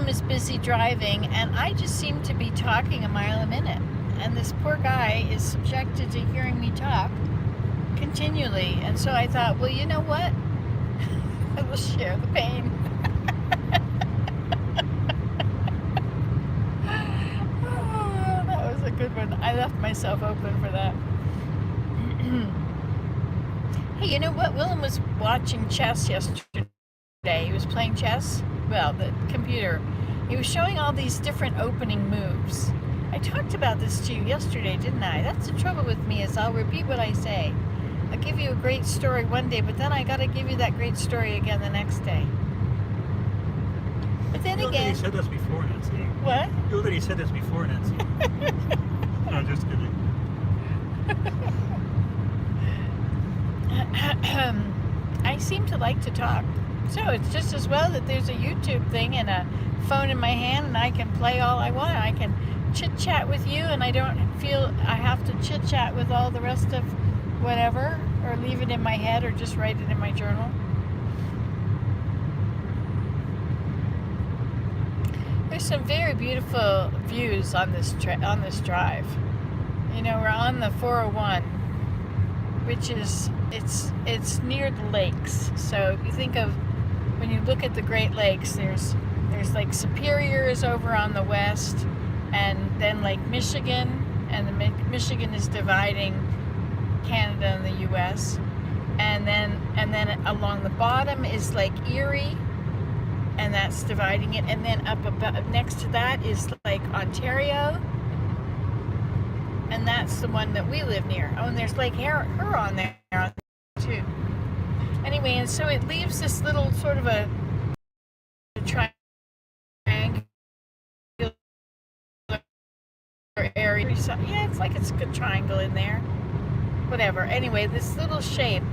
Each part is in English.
is busy driving, and I just seem to be talking a mile a minute. And this poor guy is subjected to hearing me talk continually. And so I thought, well, you know what? I will share the pain. Oh, that was a good one. I left myself open for that. Hey, you know what? Willem was watching chess yesterday. He was playing chess. Well, the computer. He was showing all these different opening moves. I talked about this to you yesterday, didn't I? That's the trouble with me, is I'll repeat what I say. I'll give you a great story one day, but then I gotta give you that great story again the next day. But then You again... already said this before, Nancy. What? You already said this before, Nancy. No, just kidding. I seem to like to talk. So it's just as well that there's a YouTube thing and a phone in my hand, and I can play all I want. I can chit-chat with you, and I don't feel I have to chit-chat with all the rest of whatever, or leave it in my head, or just write it in my journal. There's some very beautiful views on this drive. You know, we're on the 401, which is it's near the lakes. So if you think of, when you look at the Great Lakes, there's like Superior is over on the west, and then Lake Michigan, and the Michigan is dividing Canada and the U.S. And then along the bottom is Lake Erie, and that's dividing it. And then up next to that is Lake Ontario, and that's the one that we live near. Oh, and there's Lake Huron there too. Anyway, and so it leaves this little sort of a triangle area. Yeah, it's like it's a good triangle in there. Whatever. Anyway, this little shape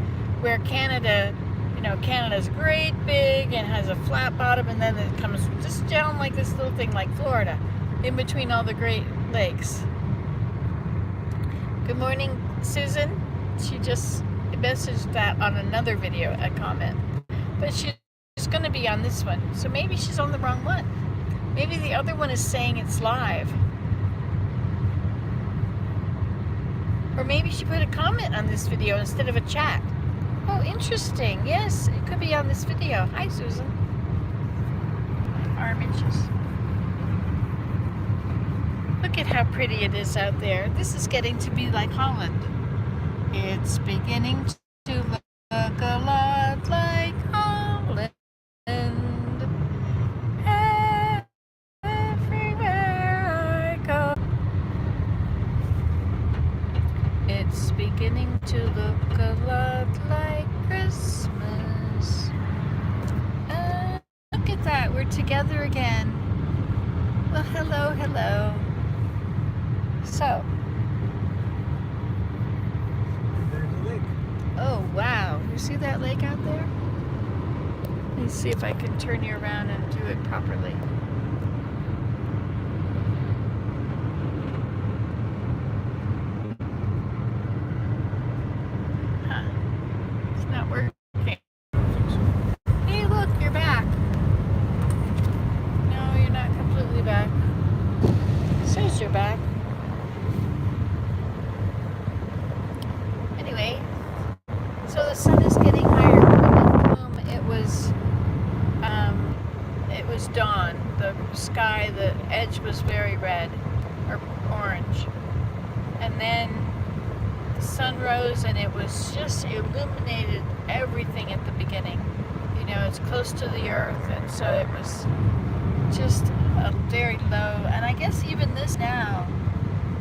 where Canada, you know, Canada's great big and has a flat bottom, and then it comes just down like this little thing like Florida, in between all the Great Lakes. Good morning, Susan. She just messaged that on another video, a comment. But she's going to be on this one. So maybe she's on the wrong one. Maybe the other one is saying it's live. Or maybe she put a comment on this video instead of a chat. Oh, interesting. Yes, it could be on this video. Hi, Susan. Arm inches. Look at how pretty it is out there. This is getting to be like Holland. It's beginning to look a lot like Holland. Everywhere I go, it's beginning to look a lot like Christmas. Look at that, we're together again. Well, hello, hello. So, There's the lake. oh wow, you see that lake out there? Let me see if I can turn you around and do it properly. Huh, it's not working. Hey look, you're back. No, you're not completely back. It says you're back. Anyway, so the sun is getting higher. It was dawn. The sky, the edge was very red or orange, and then the sun rose, and it was just illuminated everything at the beginning. You know, it's close to the earth, and so it was just a very low. And I guess even this now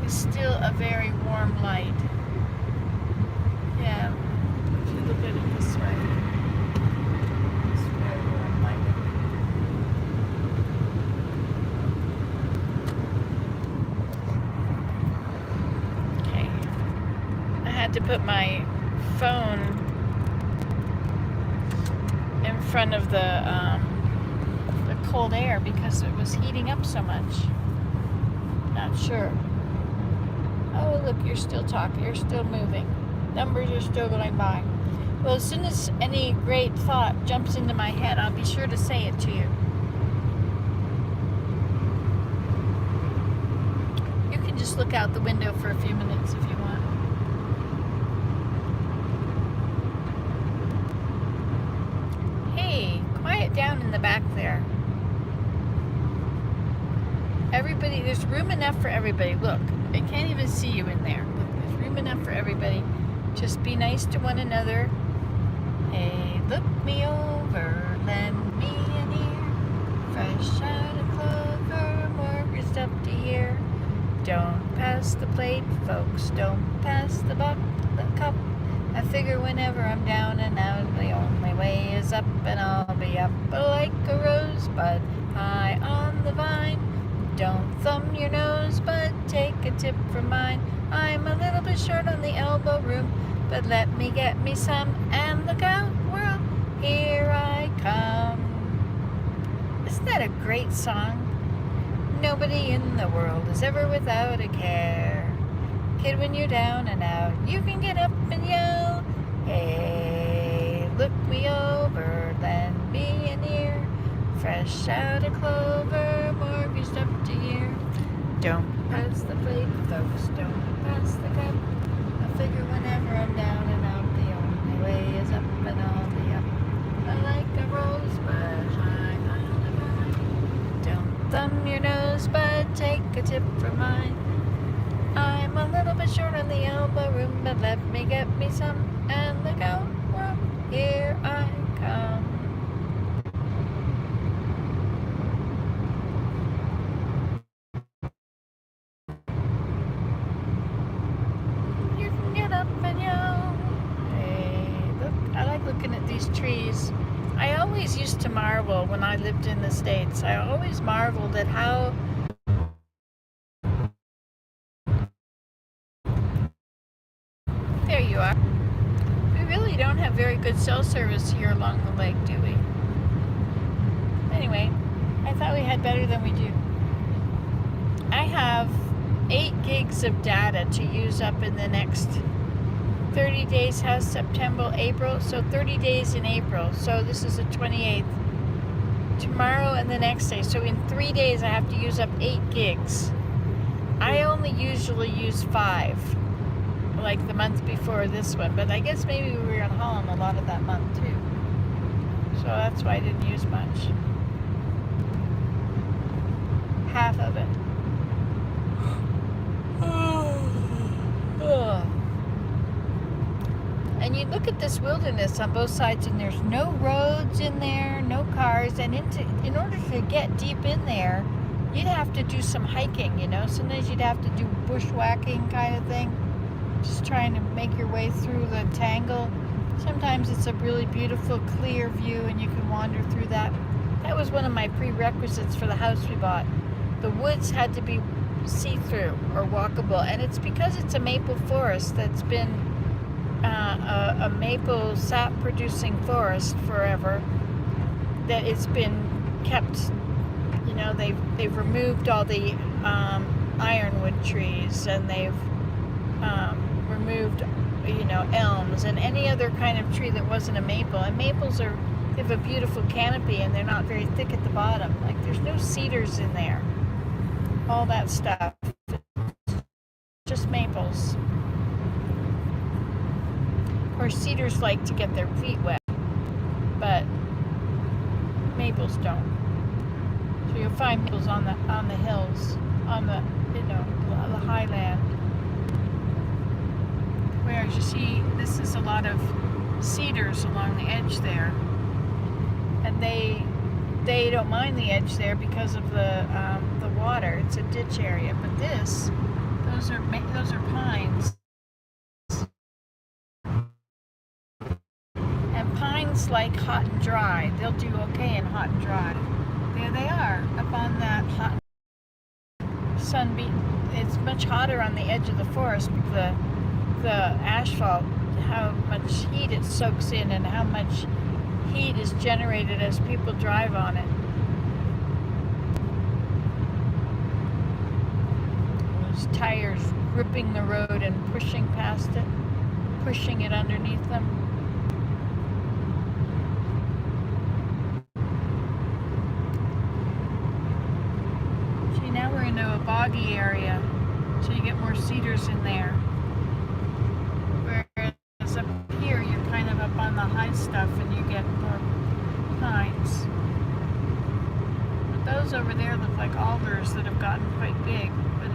is still a very warm light. Yeah, if you look at it this way, it's very warm lighted. Okay, I had to put my phone in front of the cold air because it was heating up so much. Not sure. Oh, look, you're still talking. You're still moving. Numbers are still going by. Well, as soon as any great thought jumps into my head, I'll be sure to say it to you. just look out the window for a few minutes if you want. Hey, quiet down in the back there. Everybody, there's room enough for everybody. Look, I can't even see you in there. Look, there's room enough for everybody. Just be nice to one another. Hey, look me over, lend me an ear. Fresh out of clover, more good stuff to hear. Don't pass the plate, folks, don't pass the cup. I figure whenever I'm down and out, the only way is up, and I'll be up like a rosebud high on the vine. Don't thumb your nose, but take a tip from mine. I'm a little bit short on the elbow room, but let me get me some, and look out, world, here I come. Isn't that a great song? Nobody in the world is ever without a care. Kid, when you're down and out, you can get up and yell, hey, look me over, lend me an ear. Fresh out of clover, mortgaged up to year. Don't pass the plate, folks, don't pass the cup. I figure whenever I'm down and out, the only way is up, and I'll be up like a rosebud high on the vine. Don't thumb your nose, but take a tip from mine. I'm a little bit short on the elbow room, but let me get me some, and look out, world, here I come. Looking at these trees. I always used to marvel when I lived in the States. I always marveled at how there you are. We really don't have very good cell service here along the lake, do we? Anyway, I thought we had better than we do. I have 8 gigs of data to use up in the next 30 days. Has September, April, so 30 days in April. So this is the 28th. Tomorrow and the next day. So in 3 days I have to use up 8 gigs. I only usually use 5, like the month before this one. But I guess maybe we were on Holland a lot of that month too. So that's why I didn't use much. Half of it. Ugh. And you look at this wilderness on both sides, and there's no roads in there, no cars. And in order to get deep in there, you'd have to do some hiking, you know. Sometimes you'd have to do bushwhacking kind of thing, just trying to make your way through the tangle. Sometimes it's a really beautiful, clear view, and you can wander through that. That was one of my prerequisites for the house we bought. The woods had to be see-through or walkable, and it's because it's a maple forest that's been a maple sap producing forest forever, that it's been kept, you know, they've removed all the ironwood trees, and they've removed, you know, elms and any other kind of tree that wasn't a maple. And maples they have a beautiful canopy, and they're not very thick at the bottom. Like, there's no cedars in there, all that stuff, just maples. Of course, cedars like to get their feet wet, but maples don't. So you'll find maples on the hills, on the, you know, the highland. Whereas you see, this is a lot of cedars along the edge there, and they don't mind the edge there because of the water. It's a ditch area, but those are pines. Pines like hot and dry. They'll do okay in hot and dry. There they are, up on that hot sunbeam. It's much hotter on the edge of the forest because the asphalt, how much heat it soaks in and how much heat is generated as people drive on it. Those tires gripping the road and pushing past it, pushing it underneath them. Now we're into a boggy area. So you get more cedars in there. Whereas up here, you're kind of up on the high stuff and you get more pines. But those over there look like alders that have gotten quite big. But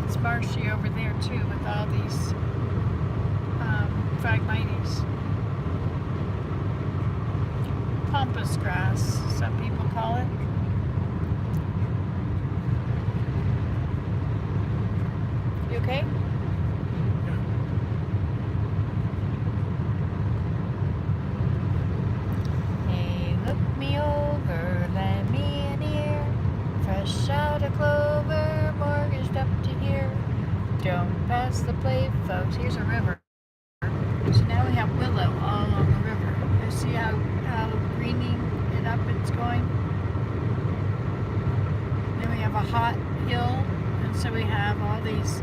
it's marshy over there too with all these phragmites. Pampas grass, some people call it. You okay? Hey, look me over, lend me an ear. Fresh out of clover, mortgaged up to here. Don't pass the plate, folks. Here's a river. So now we have willow all along the river. You see how greening it up it's going? Then we have a hot hill, and so we have all these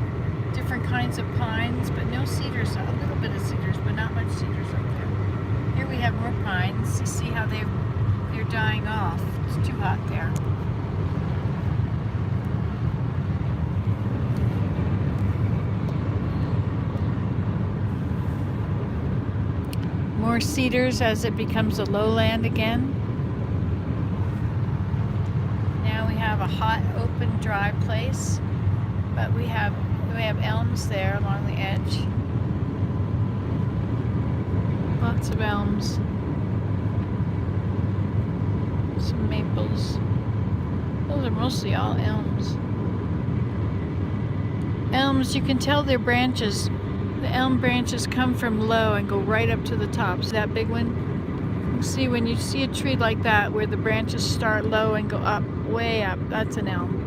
different kinds of pines, but no cedars. A little bit of cedars, but not much cedars up there. Here we have more pines. You see how they're dying off. It's too hot there. More cedars as it becomes a lowland again. Now we have a hot, open, dry place, but we have elms there along the edge. Lots of elms. Some maples. Those are mostly all elms. Elms, you can tell their branches. The elm branches come from low and go right up to the top. See that big one? You see, when you see a tree like that where the branches start low and go up, way up, that's an elm.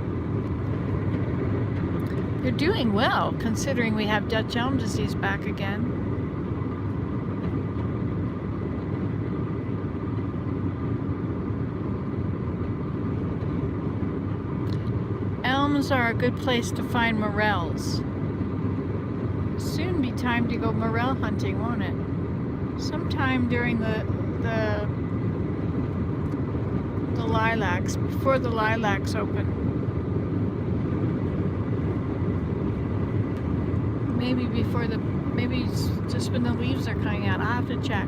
They're doing well, considering we have Dutch elm disease back again. Elms are a good place to find morels. Soon be time to go morel hunting, won't it? Sometime during the lilacs, before the lilacs open. Maybe just when the leaves are coming out. I'll have to check.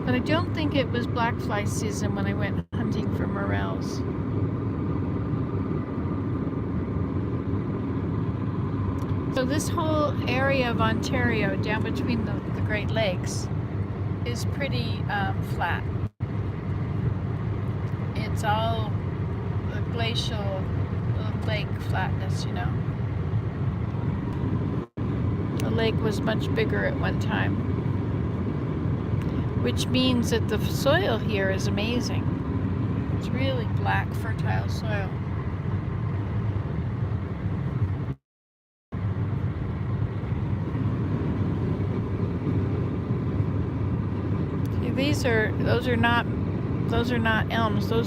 But I don't think it was black fly season when I went hunting for morels. So this whole area of Ontario down between the Great Lakes is pretty flat. It's all the glacial lake flatness, you know. The lake was much bigger at one time, which means that the soil here is amazing. It's really black, fertile soil. Those are not elms. I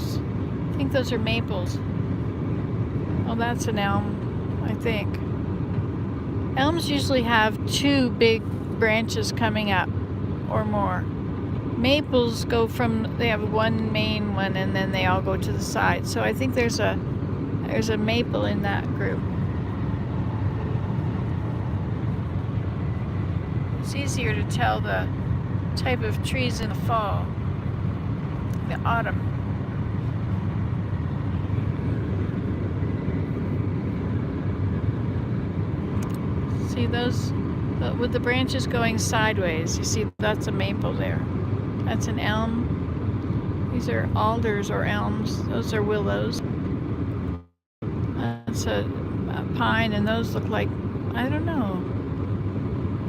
think those are maples. Oh, that's an elm, I think. Elms usually have two big branches coming up or more. Maples they have one main one and then they all go to the side. So I think there's a maple in that group. It's easier to tell the type of trees in the fall, the autumn. See those with the branches going sideways? You see that's a maple there. That's an elm. These are alders or elms. Those are willows. That's a pine, and those look like, I don't know.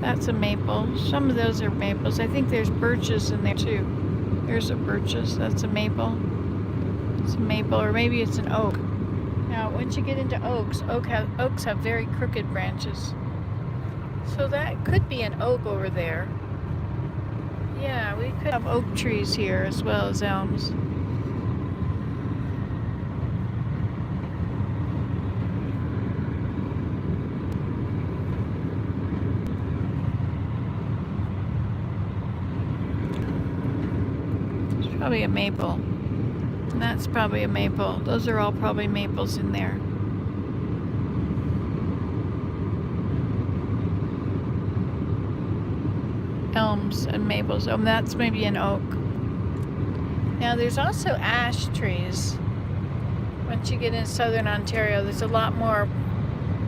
That's a maple. Some of those are maples. I think there's birches in there too. There's a birches. That's a maple. It's a maple, or maybe it's an oak. Now, once you get into oaks, oaks have very crooked branches. So that could be an oak over there. Yeah, we could have oak trees here as well as elms. Probably a maple. And that's probably a maple. Those are all probably maples in there. elms and maples. Oh, that's maybe an oak. Now there's also ash trees. Once you get in southern Ontario, there's a lot more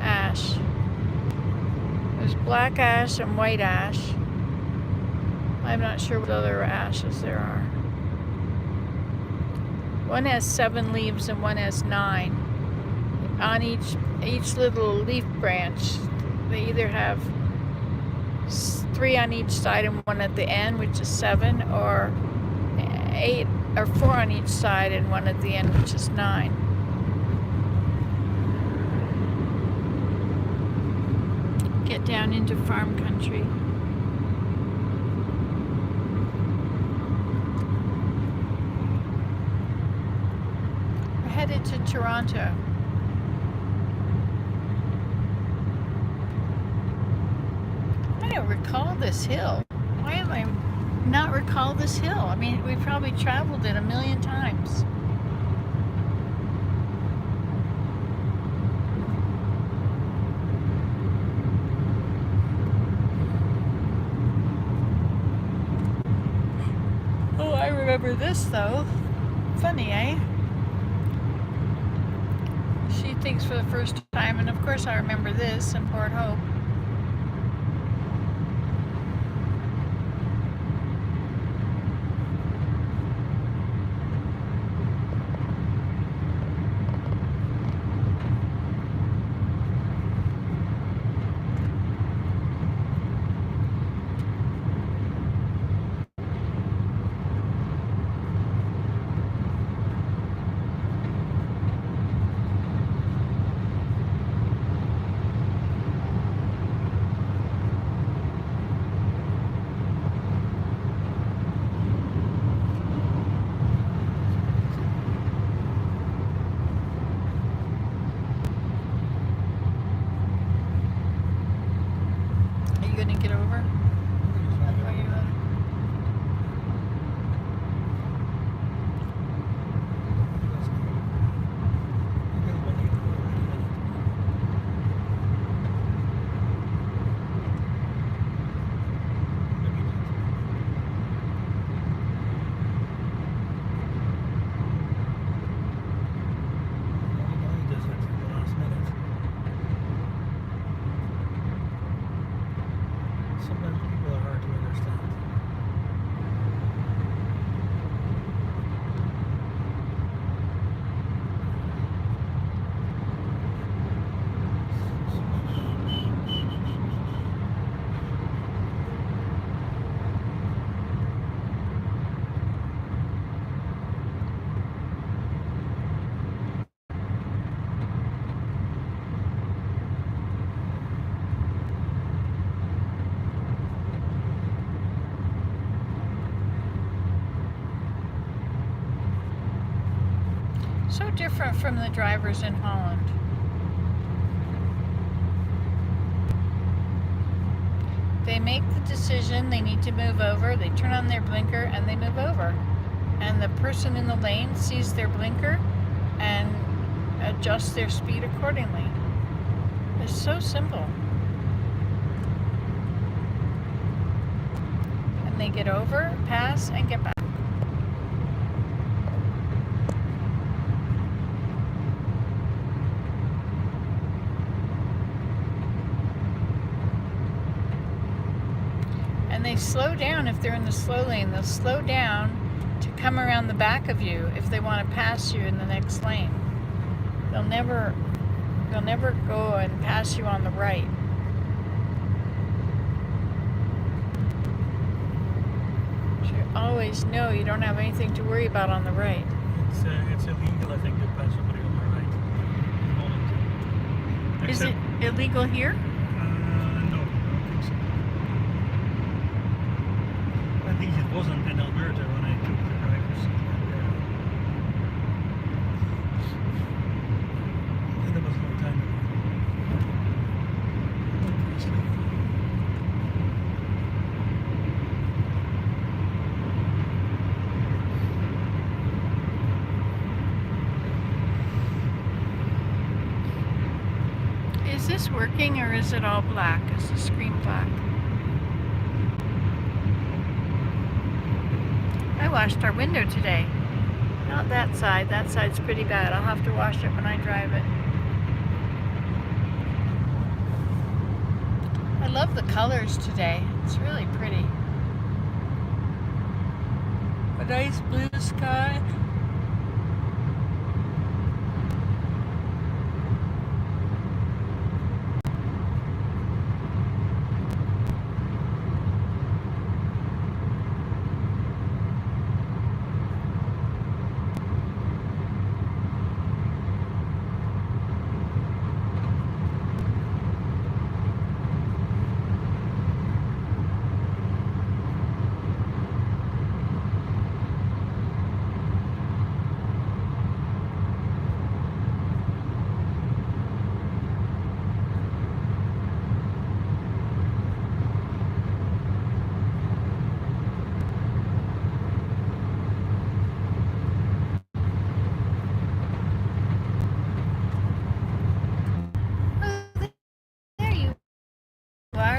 ash. There's black ash and white ash. I'm not sure what other ashes there are. One has 7 leaves and one has 9. On each little leaf branch, they either have 3 on each side and 1 at the end, which is 7, or 8 or 4 on each side and 1 at the end, which is 9. Get down into farm country. We're headed to Toronto. I don't recall this hill. Why am I not recall this hill? I mean, we probably traveled it a million times. Oh, I remember this though. Funny, eh? She thinks for the first time, and of course I remember this in Port Hope. Gonna get over? Are you Sometimes people are hard to understand. so different from the drivers in Holland? They make the decision they need to move over, they turn on their blinker and they move over. And the person in the lane sees their blinker and adjusts their speed accordingly. It's so simple. And they get over, pass, and get back. And they slow down if they're in the slow lane. They'll slow down to come around the back of you if they want to pass you in the next lane. They'll never go and pass you on the right. So you always know you don't have anything to worry about on the right. It's illegal, I think, to pass somebody on the right. Is it illegal here? No, I don't think so. At least it wasn't in Alberta when I took the driver's seat. That was a long time ago. Obviously. Is this working or is it all black? Is the screen black? I washed our window today. Not that side. That side's pretty bad. I'll have to wash it when I drive it. I love the colors today. It's really pretty. A nice blue sky.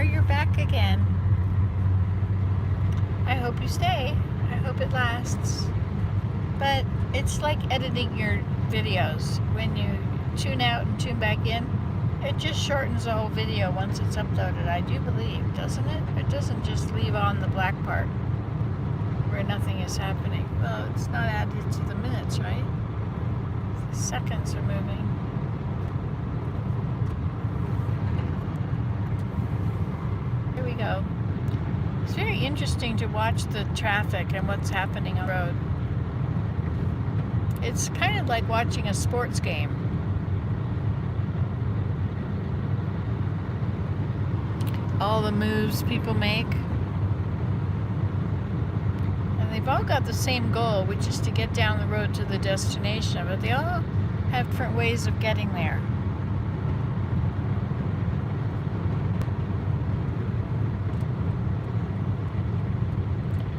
You're back again. I hope you stay. I hope it lasts. But it's like editing your videos. When you tune out and tune back in, it just shortens the whole video once it's uploaded, I do believe, doesn't it? It doesn't just leave on the black part where nothing is happening. Well, it's not added to the minutes, right? The seconds are moving. Here we go. It's very interesting to watch the traffic and what's happening on the road. It's kind of like watching a sports game. All the moves people make. And they've all got the same goal, which is to get down the road to the destination, but they all have different ways of getting there.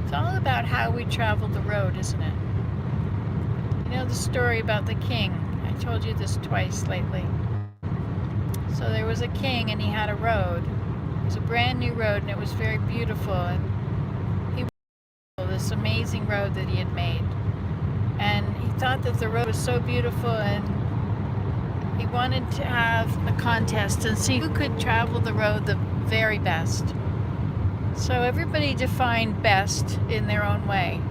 It's all about how we travel the road, isn't it? You know the story about the king. I told you this twice lately. So there was a king and he had a road. It was a brand new road and it was very beautiful, and he was this amazing road that he had made. And he thought that the road was so beautiful, and he wanted to have a contest and see who could travel the road the very best. So everybody defined best in their own way.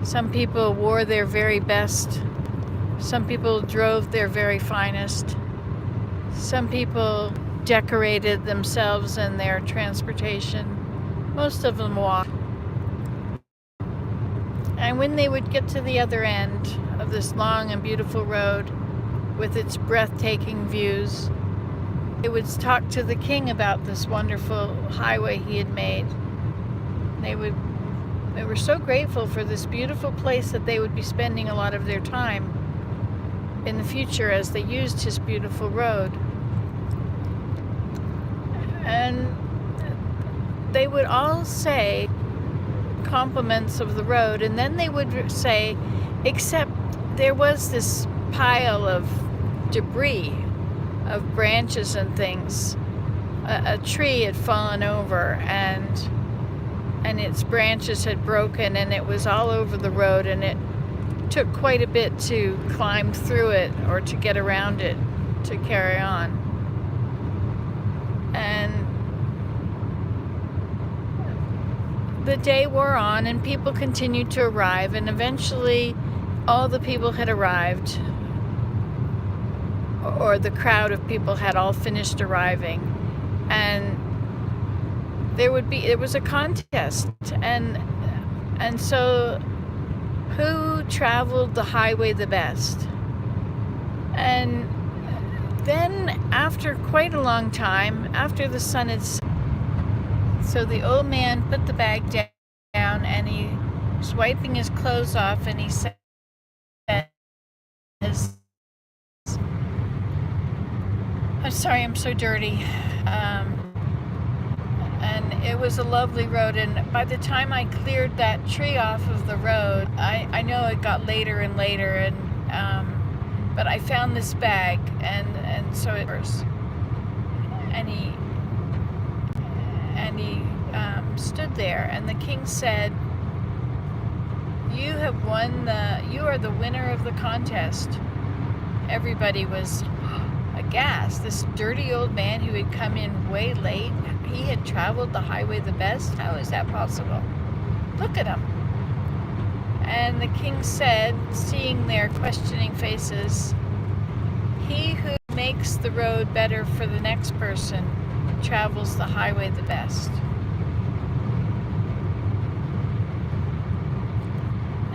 Some people wore their very best. Some people drove their very finest. Some people decorated themselves and their transportation. Most of them walked. And when they would get to the other end of this long and beautiful road with its breathtaking views, they would talk to the king about this wonderful highway he had made. They were so grateful for this beautiful place that they would be spending a lot of their time in the future as they used his beautiful road. And they would all say compliments of the road, and then they would say, except there was this pile of debris, of branches and things. A tree had fallen over, and its branches had broken, and it was all over the road, and it took quite a bit to climb through it or to get around it to carry on. And the day wore on, and people continued to arrive, and eventually all the people had arrived, or the crowd of people had all finished arriving, and it was a contest, and so who traveled the highway the best? And then after quite a long time, after the sun had set, so the old man put the bag down, and he was wiping his clothes off, and he said, I'm sorry, I'm so dirty. And it was a lovely road, and by the time I cleared that tree off of the road, I know it got later and later, and but I found this bag, and so it was, and he stood there, and the king said, You have won you are the winner of the contest. Everybody was aghast. This dirty old man who had come in way late, he had traveled the highway the best. How is that possible? Look at him. And the king said, seeing their questioning faces, he who makes the road better for the next person travels the highway the best.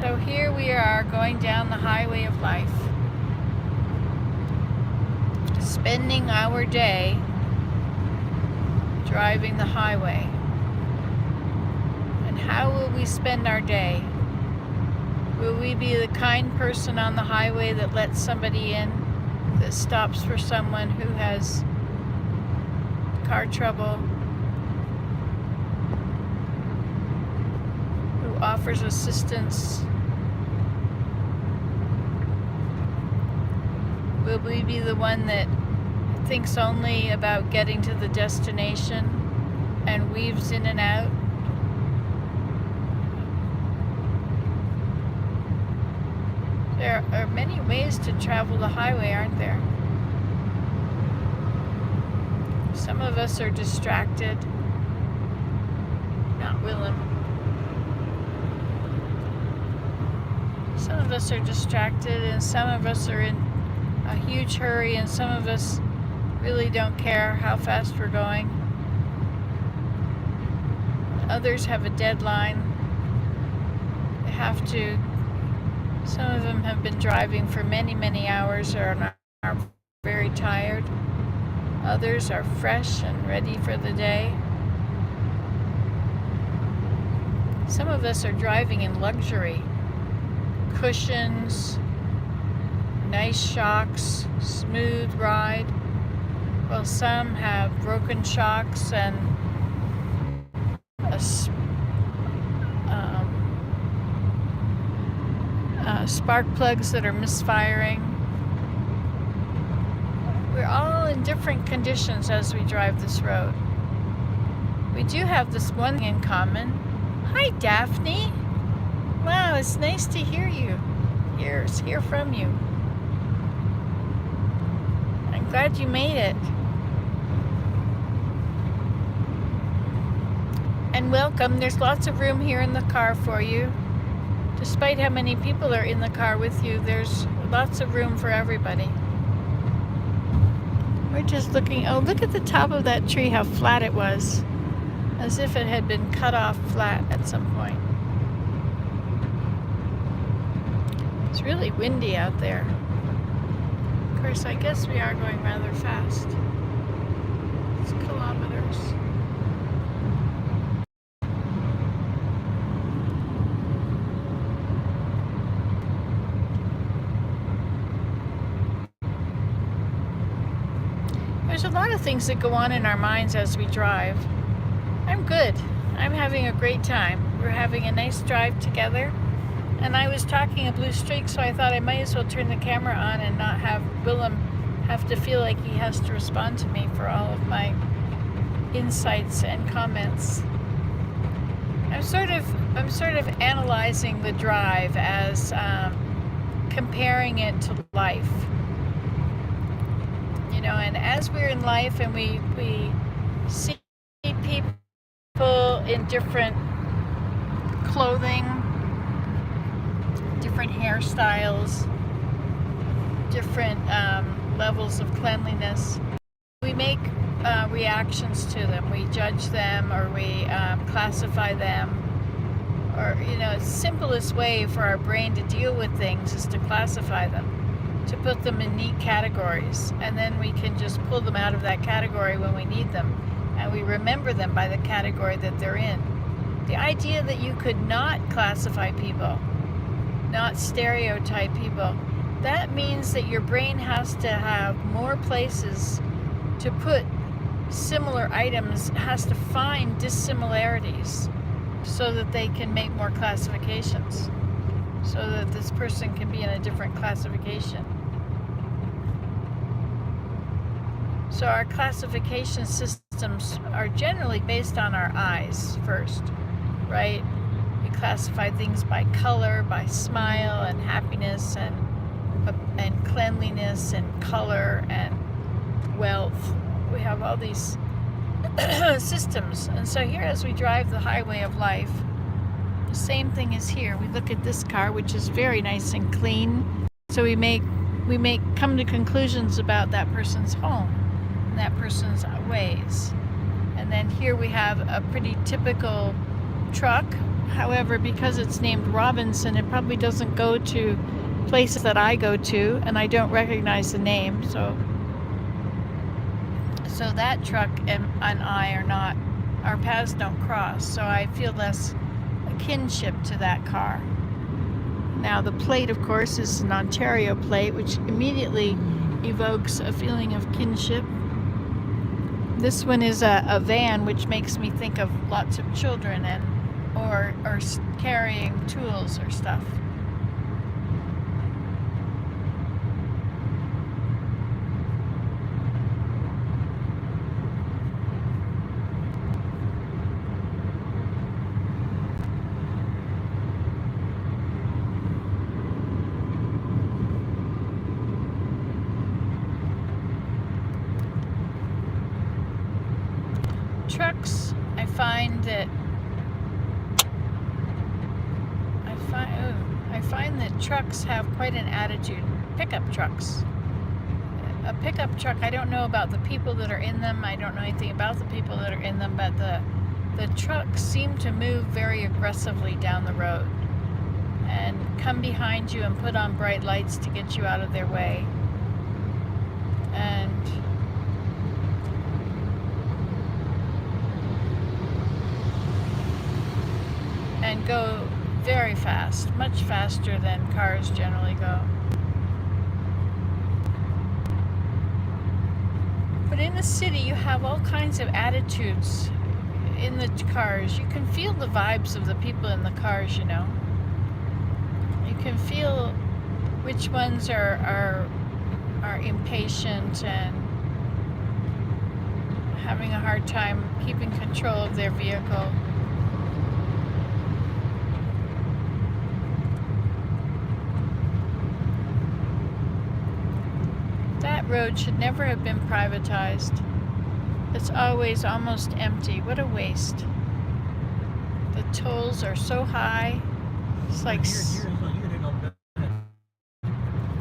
So here we are going down the highway of life, spending our day driving the highway. And how will we spend our day? Will we be the kind person on the highway that lets somebody in, that stops for someone who has car trouble, who offers assistance? Will we be the one that thinks only about getting to the destination and weaves in and out? There are many ways to travel the highway, aren't there? Some of us are distracted. Not Willem. Some of us are distracted, and some of us are in a huge hurry, and some of us really don't care how fast we're going. Others have a deadline. They have to. Some of them have been driving for many, many hours and are very tired. Others are fresh and ready for the day. Some of us are driving in luxury. Cushions, nice shocks, smooth ride. While some have broken shocks and spark plugs that are misfiring. We're all in different conditions as we drive this road. We do have this one thing in common. Hi, Daphne. Wow, it's nice to hear you. Hear from you. I'm glad you made it. And welcome. There's lots of room here in the car for you. Despite how many people are in the car with you, there's lots of room for everybody. We're just looking. Oh, look at the top of that tree, how flat it was. As if it had been cut off flat at some point. It's really windy out there. Of course, I guess we are going rather fast. It's kilometers. There's a lot of things that go on in our minds as we drive. I'm good. I'm having a great time. We're having a nice drive together. And I was talking a blue streak, so I thought I might as well turn the camera on and not have Willem have to feel like he has to respond to me for all of my insights and comments. I'm sort of analyzing the drive as comparing it to life. You know, and as we're in life and we see people in different clothing, different hairstyles, different levels of cleanliness, we make reactions to them. We judge them, or we classify them, or, you know, the simplest way for our brain to deal with things is to classify them, to put them in neat categories, and then we can just pull them out of that category when we need them, and we remember them by the category that they're in. The idea that you could not classify people, not stereotype people, that means that your brain has to have more places to put similar items, has to find dissimilarities so that they can make more classifications, so that this person can be in a different classification. So our classification systems are generally based on our eyes first, right? We classify things by color, by smile and happiness and cleanliness and color and wealth. We have all these systems. And so here, as we drive the highway of life, the same thing is here. We look at this car, which is very nice and clean. So we come to conclusions about that person's home and that person's ways. And then here we have a pretty typical truck. However, because it's named Robinson, it probably doesn't go to places that I go to, and I don't recognize the name. So that truck and I are not, our paths don't cross. So I feel less a kinship to that car. Now the plate, of course, is an Ontario plate, which immediately evokes a feeling of kinship. This one is a van, which makes me think of lots of children or carrying tools or stuff. Trucks, I find that trucks have quite an attitude. Pickup trucks. A pickup truck, I don't know about the people that are in them. I don't know anything about the people that are in them, but the trucks seem to move very aggressively down the road and come behind you and put on bright lights to get you out of their way. And go very fast, much faster than cars generally go. But in the city, you have all kinds of attitudes in the cars. You can feel the vibes of the people in the cars, you know. You can feel which ones are impatient and having a hard time keeping control of their vehicle. That road should never have been privatized. It's always almost empty. What a waste. The tolls are so high. It's like here they don't bet.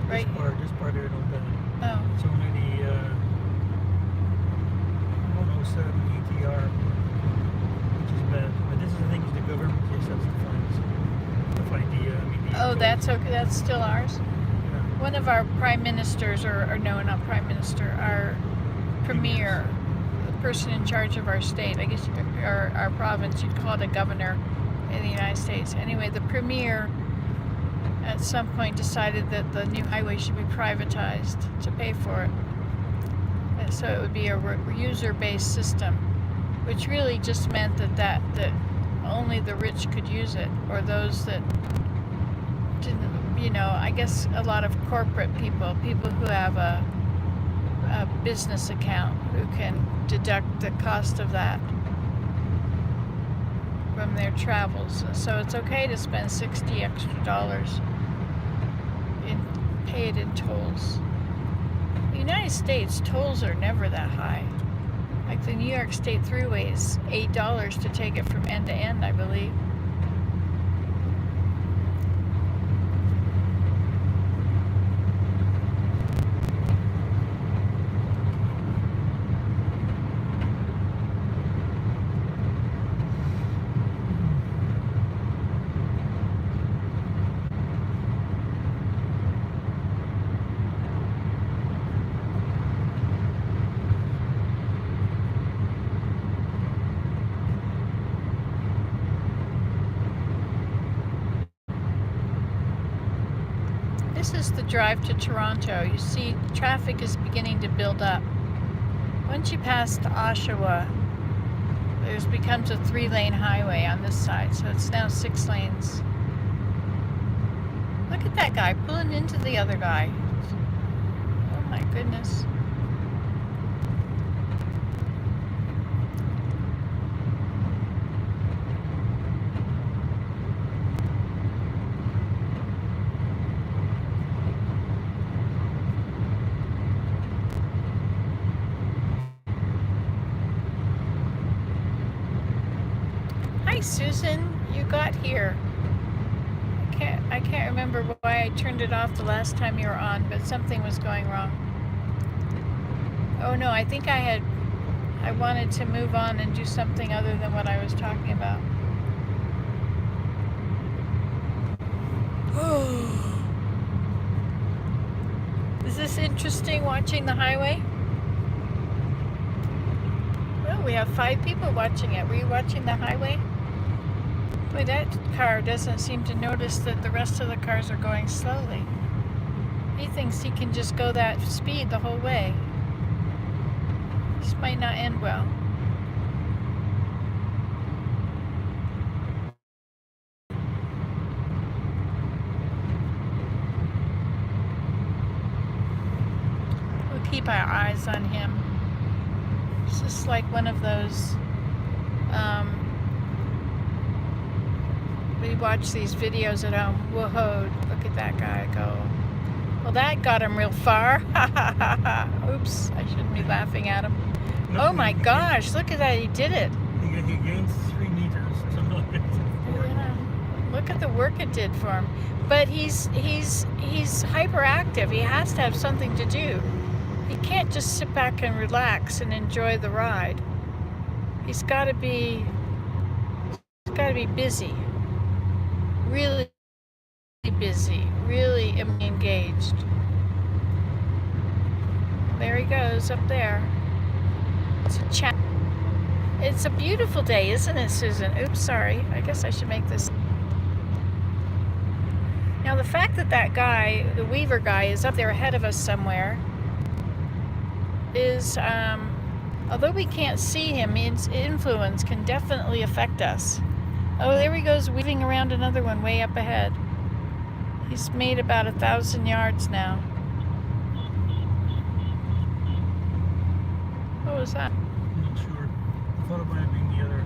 Right. This part here don't bet. Oh. It's only the 107 ETR, which is bad. But this is the thing, is the government just has to find the Oh, that's okay. That's still ours. Yeah. One of our prime ministers, or no, not prime minister, our premier, the person in charge of our state, I guess, or our province, you'd call it a governor in the United States. Anyway, the premier at some point decided that the new highway should be privatized to pay for it. And so it would be a user-based system, which really just meant that only the rich could use it, or those that didn't, you know, I guess a lot of corporate people who have a business account, who can deduct the cost of that from their travels. So it's okay to spend $60 extra and pay it in tolls. In the United States, tolls are never that high. Like the New York State Thruway is $8 to take it from end to end, I believe. This is the drive to Toronto. You see, traffic is beginning to build up. Once you pass to Oshawa, there becomes a 3-lane highway on this side, so it's now 6 lanes. Look at that guy pulling into the other guy. Oh my goodness. Susan, you got here. I can't remember why I turned it off the last time you were on, but something was going wrong. Oh no, I think I wanted to move on and do something other than what I was talking about. Is this interesting, watching the highway? Well, we have 5 people watching it. Were you watching the highway? Boy, that car doesn't seem to notice that the rest of the cars are going slowly. He thinks he can just go that speed the whole way. This might not end well. We'll keep our eyes on him. It's just like one of those, we watch these videos at home. Whoa, look at that guy go. Well, that got him real far. Oops, I shouldn't be laughing at him. Oh my gosh, look at that, he did it. He gained 3 meters or something like that. Yeah. Look at the work it did for him. But he's hyperactive. He has to have something to do. He can't just sit back and relax and enjoy the ride. He's got to be busy. Really busy, really engaged. There he goes up there. It's a beautiful day, isn't it, Susan? Oops, sorry. I guess I should make this. Now, the fact that that guy, the Weaver guy, is up there ahead of us somewhere is, although we can't see him, his influence can definitely affect us. Oh, there he goes, weaving around another one way up ahead. He's made about 1,000 yards now. What was that? I'm not sure. I thought it might have been the other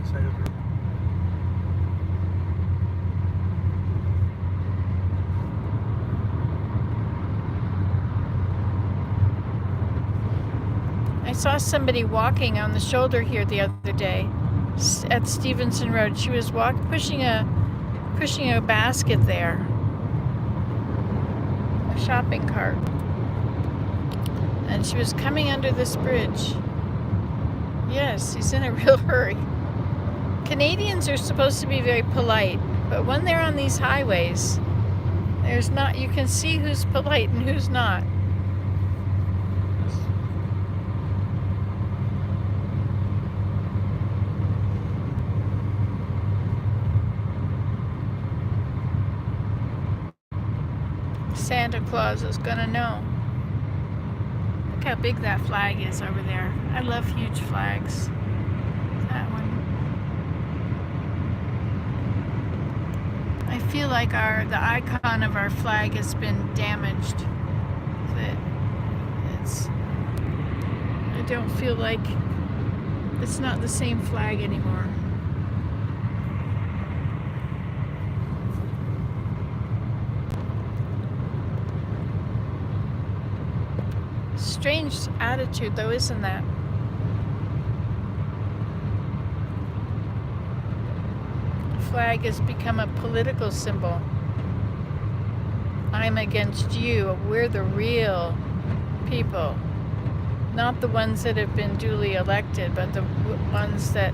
side of the road. I saw somebody walking on the shoulder here the other day at Stevenson Road. She was pushing a basket there, a shopping cart, and she was coming under this bridge. Yes, he's in a real hurry. Canadians are supposed to be very polite, but when they're on these highways, you can see who's polite and who's not. Santa Claus is gonna know. Look how big that flag is over there. I love huge flags. That one. I feel like the icon of our flag has been damaged. I don't feel like it's not the same flag anymore. Strange attitude, though, isn't that? The flag has become a political symbol. I'm against you. We're the real people. Not the ones that have been duly elected, but the ones that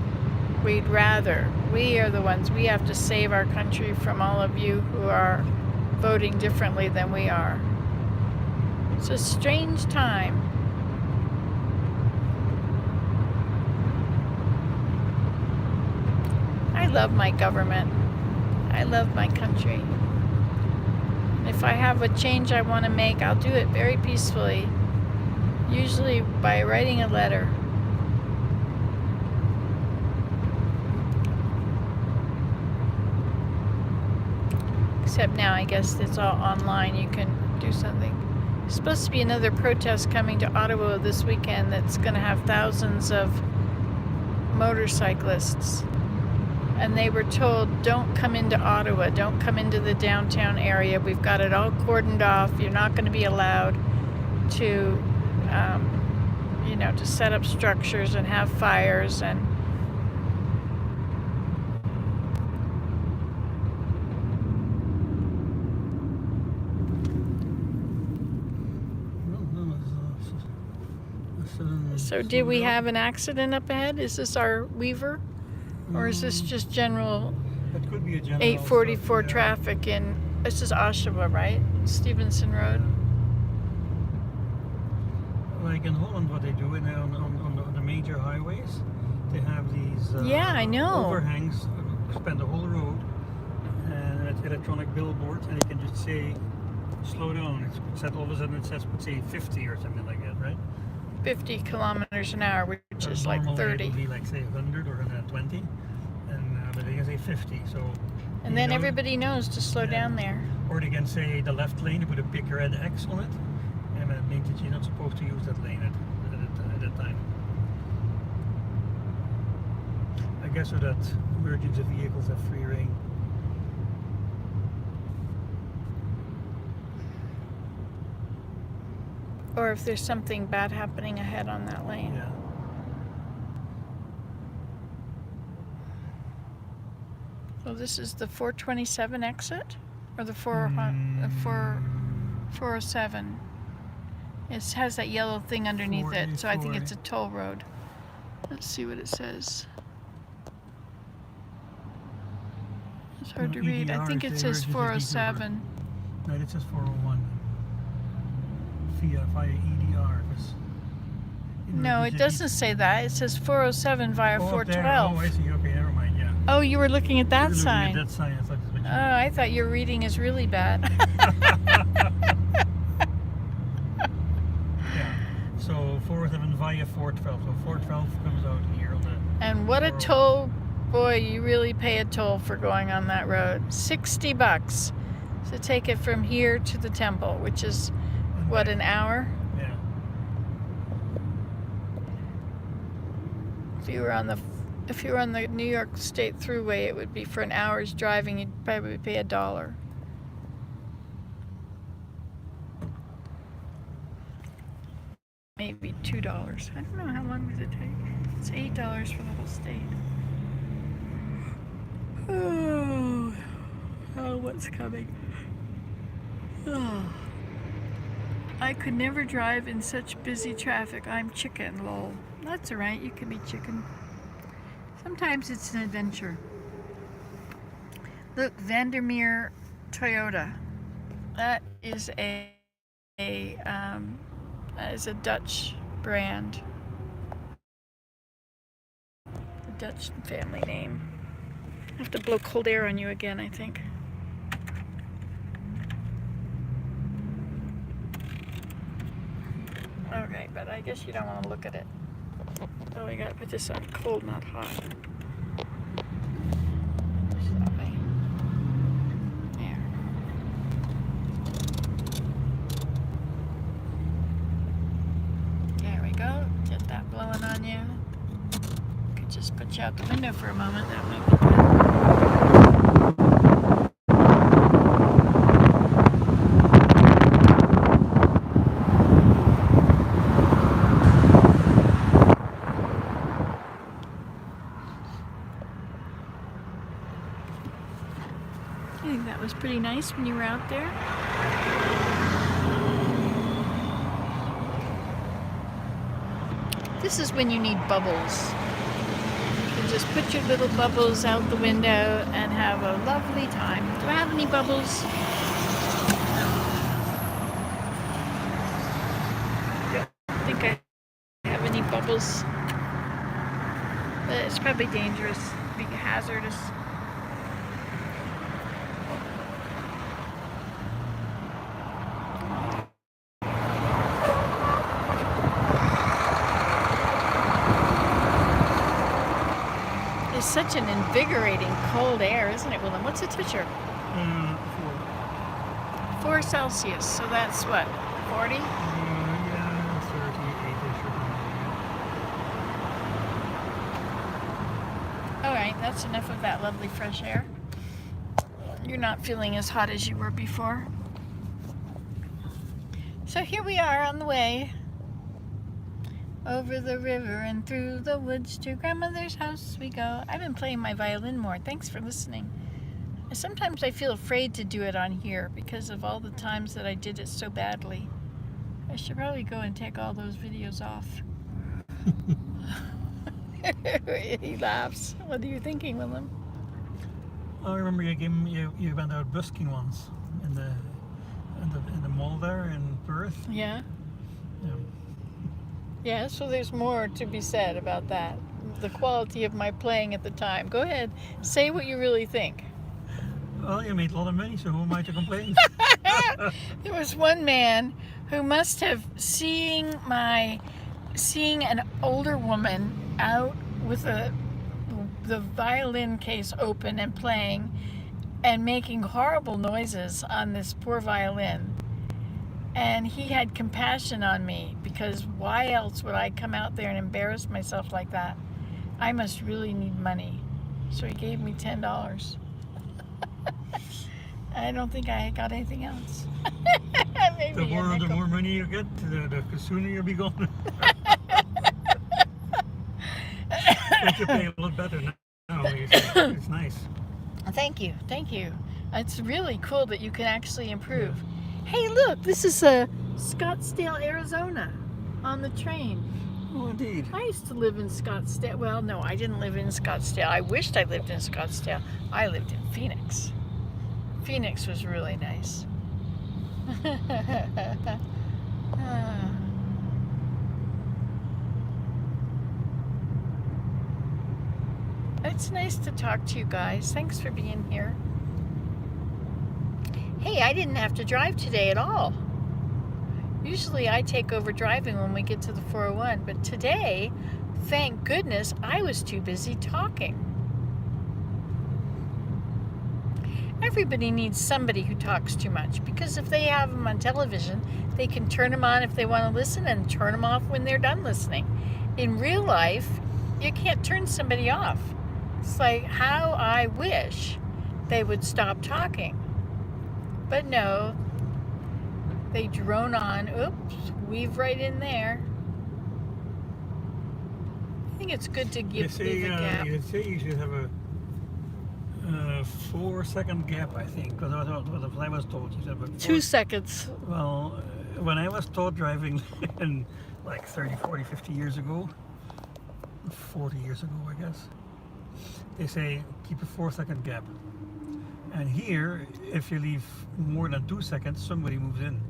we'd rather. We are the ones. We have to save our country from all of you who are voting differently than we are. It's a strange time. I love my government. I love my country. If I have a change I want to make, I'll do it very peacefully. Usually by writing a letter. Except now, I guess it's all online. You can do something. There's supposed to be another protest coming to Ottawa this weekend that's going to have thousands of motorcyclists. And they were told, don't come into Ottawa, don't come into the downtown area. We've got it all cordoned off. You're not going to be allowed to, to set up structures and have fires. And So did we have an accident up ahead? Is this our Weaver? Or is this just general It could be a general 844 stuff, yeah. traffic in, this is Oshawa, right? Stevenson Road. Like in Holland, what they do on the major highways, they have these Yeah, I know. overhangs, span the whole road, and it's electronic billboards, and you can just say, slow down. It's set, all of a sudden it says, say, 50 or something like that, right? 50 kilometers an hour, which is like Normally 30. it would be like, say, 100 or 120, but they can say 50, so... And then everybody knows to slow down there. Or they can say the left lane, they put a big red X on it, and that means that you're not supposed to use that lane at that time. I guess so that emergency vehicles have free reign. Or if there's something bad happening ahead on that lane. Yeah. So this is the 427 exit? Or the 407? It has that yellow thing underneath it, so I think it's a toll road. Let's see what it says. It's hard to read. I think it says 407. No, it says 401. Via EDR. No, it doesn't say that. It says 407 via 412. Oh, I see. Okay, never mind. Yeah. Oh, you were looking at that sign. That sign. I thought that's what you Oh, I thought your reading is really bad. Yeah. So 407 via 412. So 412 comes out here on the. And what a toll. Boy, you really pay a toll for going on that road. $60 to take it from here to the temple, which is, what, an hour? Yeah. If you were on the New York State Thruway, it would be for an hour's driving, you'd probably pay $1. Maybe $2. I don't know, how long does it take? It's $8 for the whole state. Oh, what's coming? Oh. I could never drive in such busy traffic. I'm chicken, lol. That's alright, you can be chicken. Sometimes it's an adventure. Look, Vandermeer Toyota. That is a Dutch brand. A Dutch family name. I have to blow cold air on you again, I think. Okay, but I guess you don't want to look at it. Oh, we gotta put this on cold, not hot. Just that way. There. There we go. Get that blowing on you. Could just put you out the window for a moment. That might be good. I think that was pretty nice when you were out there. This is when you need bubbles. You can just put your little bubbles out the window and have a lovely time. Do I have any bubbles? I don't think I have any bubbles. But it's probably dangerous, be hazardous. It's such an invigorating cold air, isn't it, Willem? What's the temperature? 4 Celsius, so that's what, 40? Yeah, 38-ish. Alright, that's enough of that lovely fresh air. You're not feeling as hot as you were before. So here we are on the way. Over the river and through the woods to grandmother's house we go. I've been playing my violin more. Thanks for listening. Sometimes I feel afraid to do it on here because of all the times that I did it so badly. I should probably go and take all those videos off. He laughs. What are you thinking, Willem? I remember you went out busking once in the mall there in Perth. Yeah. Yeah. Yeah, so there's more to be said about that. The quality of my playing at the time. Go ahead, say what you really think. Well, you made a lot of money, so who am I to complain? There was one man who must have seeing an older woman out with the violin case open and playing and making horrible noises on this poor violin. And he had compassion on me, because why else would I come out there and embarrass myself like that? I must really need money. So he gave me $10. I don't think I got anything else. Maybe The more money you get, the sooner you'll be gone. But you play a lot better now. It's nice. Thank you. It's really cool that you can actually improve. Hey, look, this is Scottsdale, Arizona, on the train. Oh, indeed. I used to live in Scottsdale. Well, no, I didn't live in Scottsdale. I wished I lived in Scottsdale. I lived in Phoenix. Phoenix was really nice. It's nice to talk to you guys. Thanks for being here. Hey, I didn't have to drive today at all. Usually I take over driving when we get to the 401, but today, thank goodness, I was too busy talking. Everybody needs somebody who talks too much, because if they have them on television, they can turn them on if they want to listen and turn them off when they're done listening. In real life, you can't turn somebody off. It's like, how I wish they would stop talking. But no, they drone on. Oops, weave right in there. I think it's good to leave a gap. You say you should have a 4-second gap, I think, because I was told you said before. 2 seconds. Well, when I was taught driving in like 30, 40, 50 years ago, 40 years ago, I guess, they say keep a 4-second gap. And here, if you leave more than 2 seconds, somebody moves in.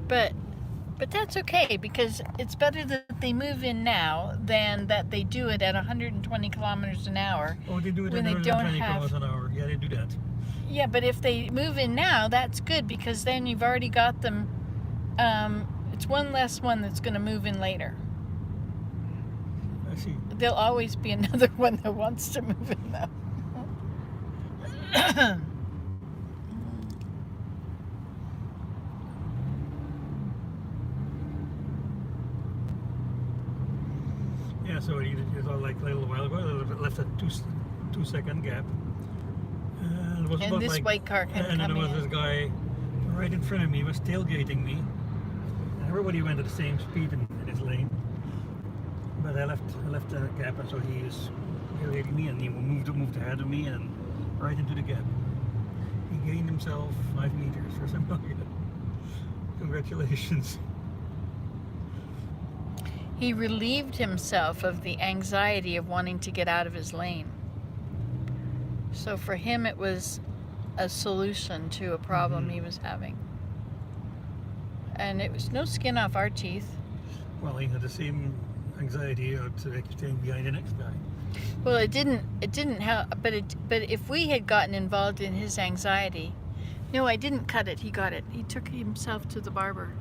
But that's okay, because it's better that they move in now than that they do it at 120 kilometers an hour. Oh, they do it when at they don't 120 have. kilometers an hour. Yeah, they do that. Yeah, but if they move in now, that's good, because then you've already got them. It's one less one that's going to move in later. I see. There'll always be another one that wants to move in, though. Yeah, so you thought like a little while ago, they left a 2-second gap. It was And about this like, white car can and then come there was in. this guy right in front of me, was tailgating me. And everybody went at the same speed in his lane. But I left a gap, and so he is tailgating me, and he moved ahead of me and right into the gap. He gained himself 5 meters or something like that. Congratulations. He relieved himself of the anxiety of wanting to get out of his lane. So for him, it was a solution to a problem he was having. And it was no skin off our teeth. Well, he had the same anxiety of staying behind the next guy. Well, it didn't help, but if we had gotten involved in his anxiety, no, I didn't cut it. He got it. He took himself to the barber.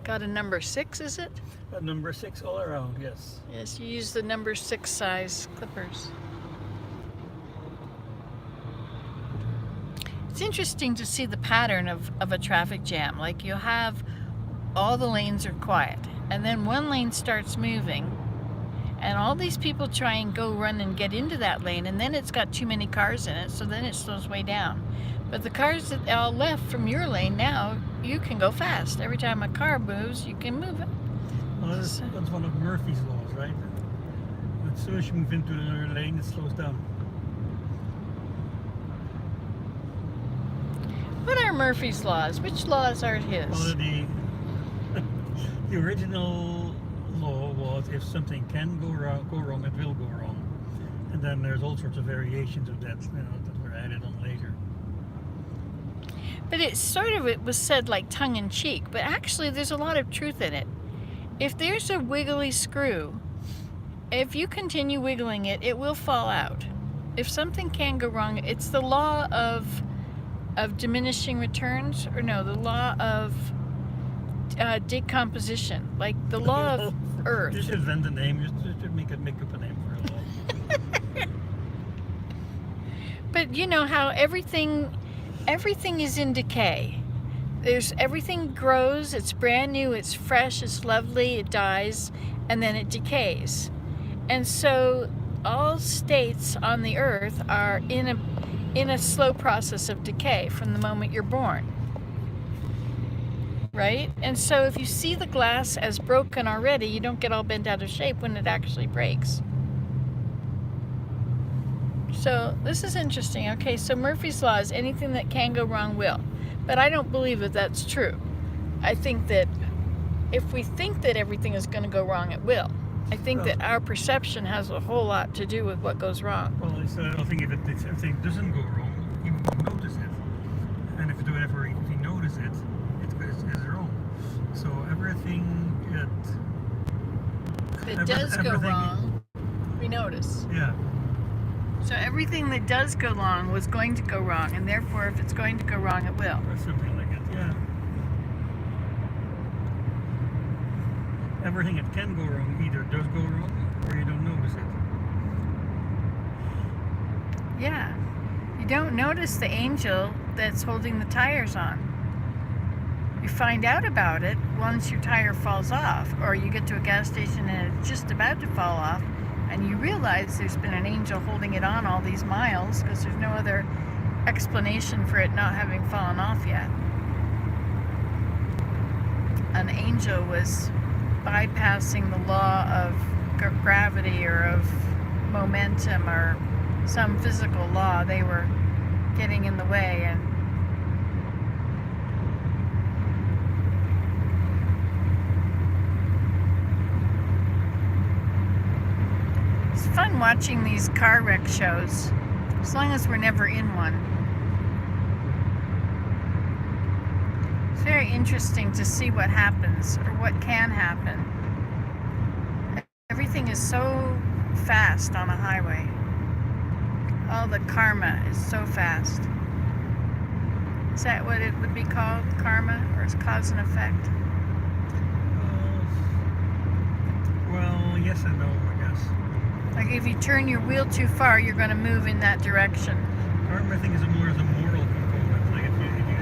Got a number 6, is it? Number 6 all around, yes. Yes, you use the number 6 size clippers. It's interesting to see the pattern of a traffic jam. Like, you'll have all the lanes are quiet, and then one lane starts moving, and all these people try and go run and get into that lane, and then it's got too many cars in it, so then it slows way down. But the cars that are left from your lane now, you can go fast. Every time a car moves, you can move it. Well, that's one of Murphy's laws, right? As soon as you move into another lane, it slows down. What are Murphy's laws? Which laws are his? Well, the original law was if something can go wrong, it will go wrong. And then there's all sorts of variations of that, that were added on later. But it was said like tongue in cheek, but actually there's a lot of truth in it. If there's a wiggly screw, if you continue wiggling it, it will fall out. If something can go wrong, it's the law of diminishing returns, or no, the law of decomposition, like the law of Earth. You should invent a name. Just make up a name for it. But you know how everything is in decay. Everything grows, it's brand new, it's fresh, it's lovely, it dies, and then it decays. And so all states on the earth are in a slow process of decay from the moment you're born. Right? And so if you see the glass as broken already, you don't get all bent out of shape when it actually breaks. So this is interesting. Okay, so Murphy's Law is anything that can go wrong will. But I don't believe that that's true. I think that if we think that everything is going to go wrong, it will. I think that our perception has a whole lot to do with what goes wrong. Well, I think if everything doesn't go wrong, you notice it. And if you notice it, it's wrong. So everything that does go wrong, we notice. Yeah. So everything that does go wrong was going to go wrong, and therefore if it's going to go wrong, it will. Or something like it, yeah. Everything that can go wrong either does go wrong, or you don't notice it. Yeah. You don't notice the angel that's holding the tires on. You find out about it once your tire falls off, or you get to a gas station and it's just about to fall off, and you realize there's been an angel holding it on all these miles because there's no other explanation for it not having fallen off yet. An angel was bypassing the law of gravity or of momentum or some physical law. They were getting in the way, and it's fun watching these car wreck shows, as long as we're never in one. It's very interesting to see what happens or what can happen. Everything is so fast on a highway. All the karma is so fast. Is that what it would be called? Karma? Or is cause and effect? Well, yes and no, I guess. Like if you turn your wheel too far, you're going to move in that direction. Karma, I think, is more as a moral component. Like if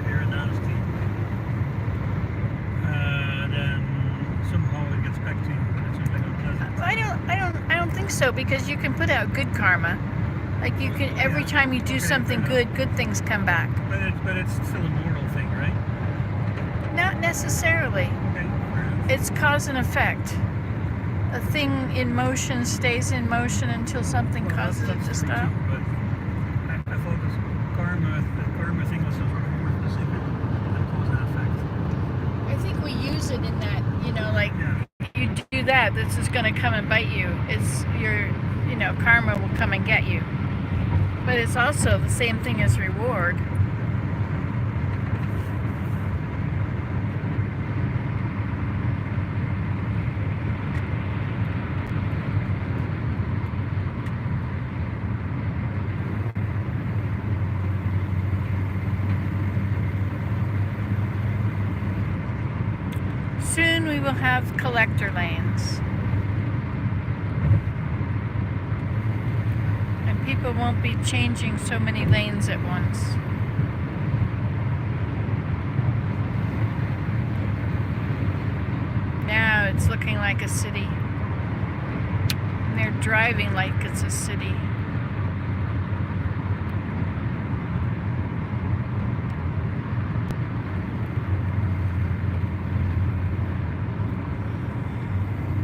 you're nasty, then somehow it gets back to you when it's something unpleasant. I don't think so, because you can put out good karma. Like you can, every time you do something good, good things come back. But it's still a moral thing, right? Not necessarily. Okay. It's cause and effect. A thing in motion stays in motion until something causes it to stop. Too, but I thought the karma thing was some sort of more specific than cause and effect. I think we use it in that, like you do that, this is going to come and bite you. It's your, karma will come and get you. But it's also the same thing as reward. Soon we will have collector lanes. And people won't be changing so many lanes at once. Now it's looking like a city. And they're driving like it's a city.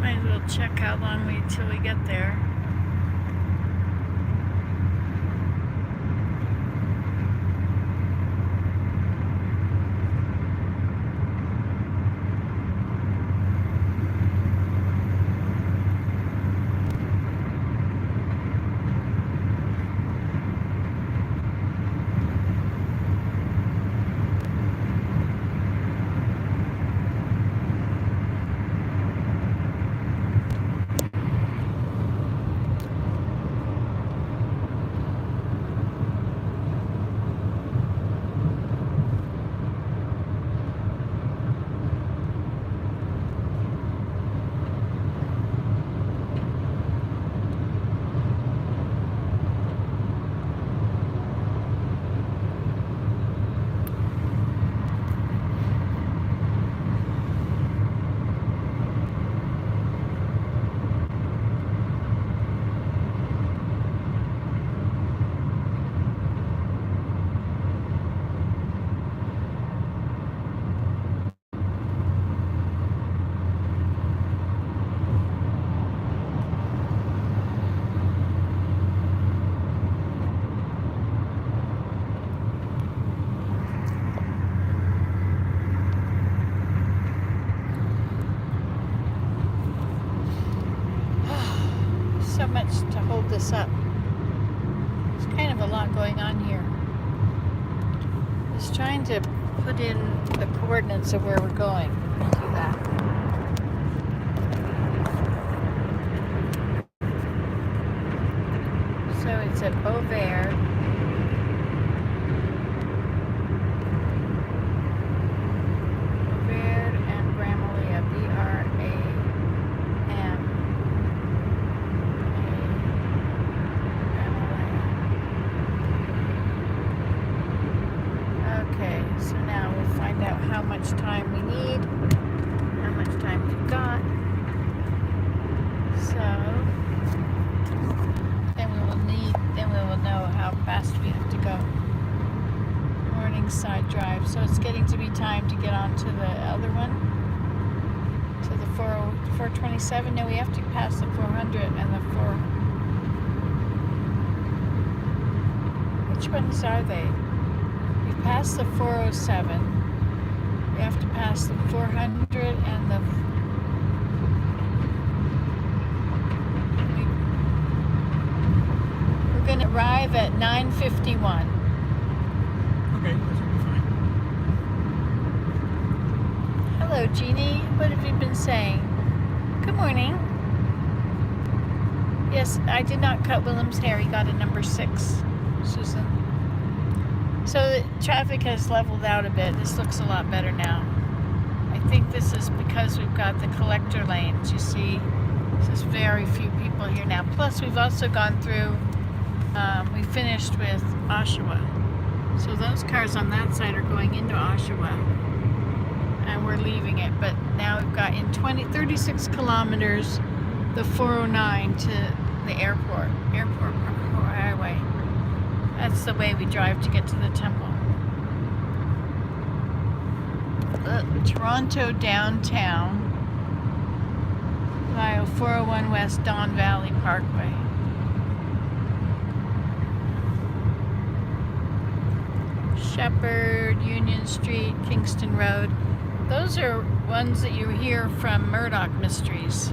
Might as well check how long till we get there. much to hold this up. There's kind of a lot going on here. Just trying to put in the coordinates of where we're going. Do that. So it's at Beauvert. Beauvert and Bramalea. Okay, so now we'll find out how much time we need, how much time we've got. So then we will know how fast we have to go. Morningside Drive. So it's getting to be time to get on to the other one, to the 427. No, we have to pass the 400 and the 4. Which ones are they? We've passed the 407. We have to pass the 400 and the. We're going to arrive at 9:51. Okay, that should be fine. Hello, Jeannie. What have you been saying? Good morning. Yes, I did not cut Willem's hair. He got a number 6, Susan. So the traffic has leveled out a bit. This looks a lot better now. I think this is because we've got the collector lanes. You see, there's very few people here now. Plus, we've also gone through, we finished with Oshawa. So those cars on that side are going into Oshawa. And we're leaving it. But now we've got in 36 kilometers, the 409 to the airport highway. That's the way we drive to get to the temple. Toronto downtown via 401 West Don Valley Parkway. Shepherd, Union Street, Kingston Road. Those are ones that you hear from Murdoch Mysteries.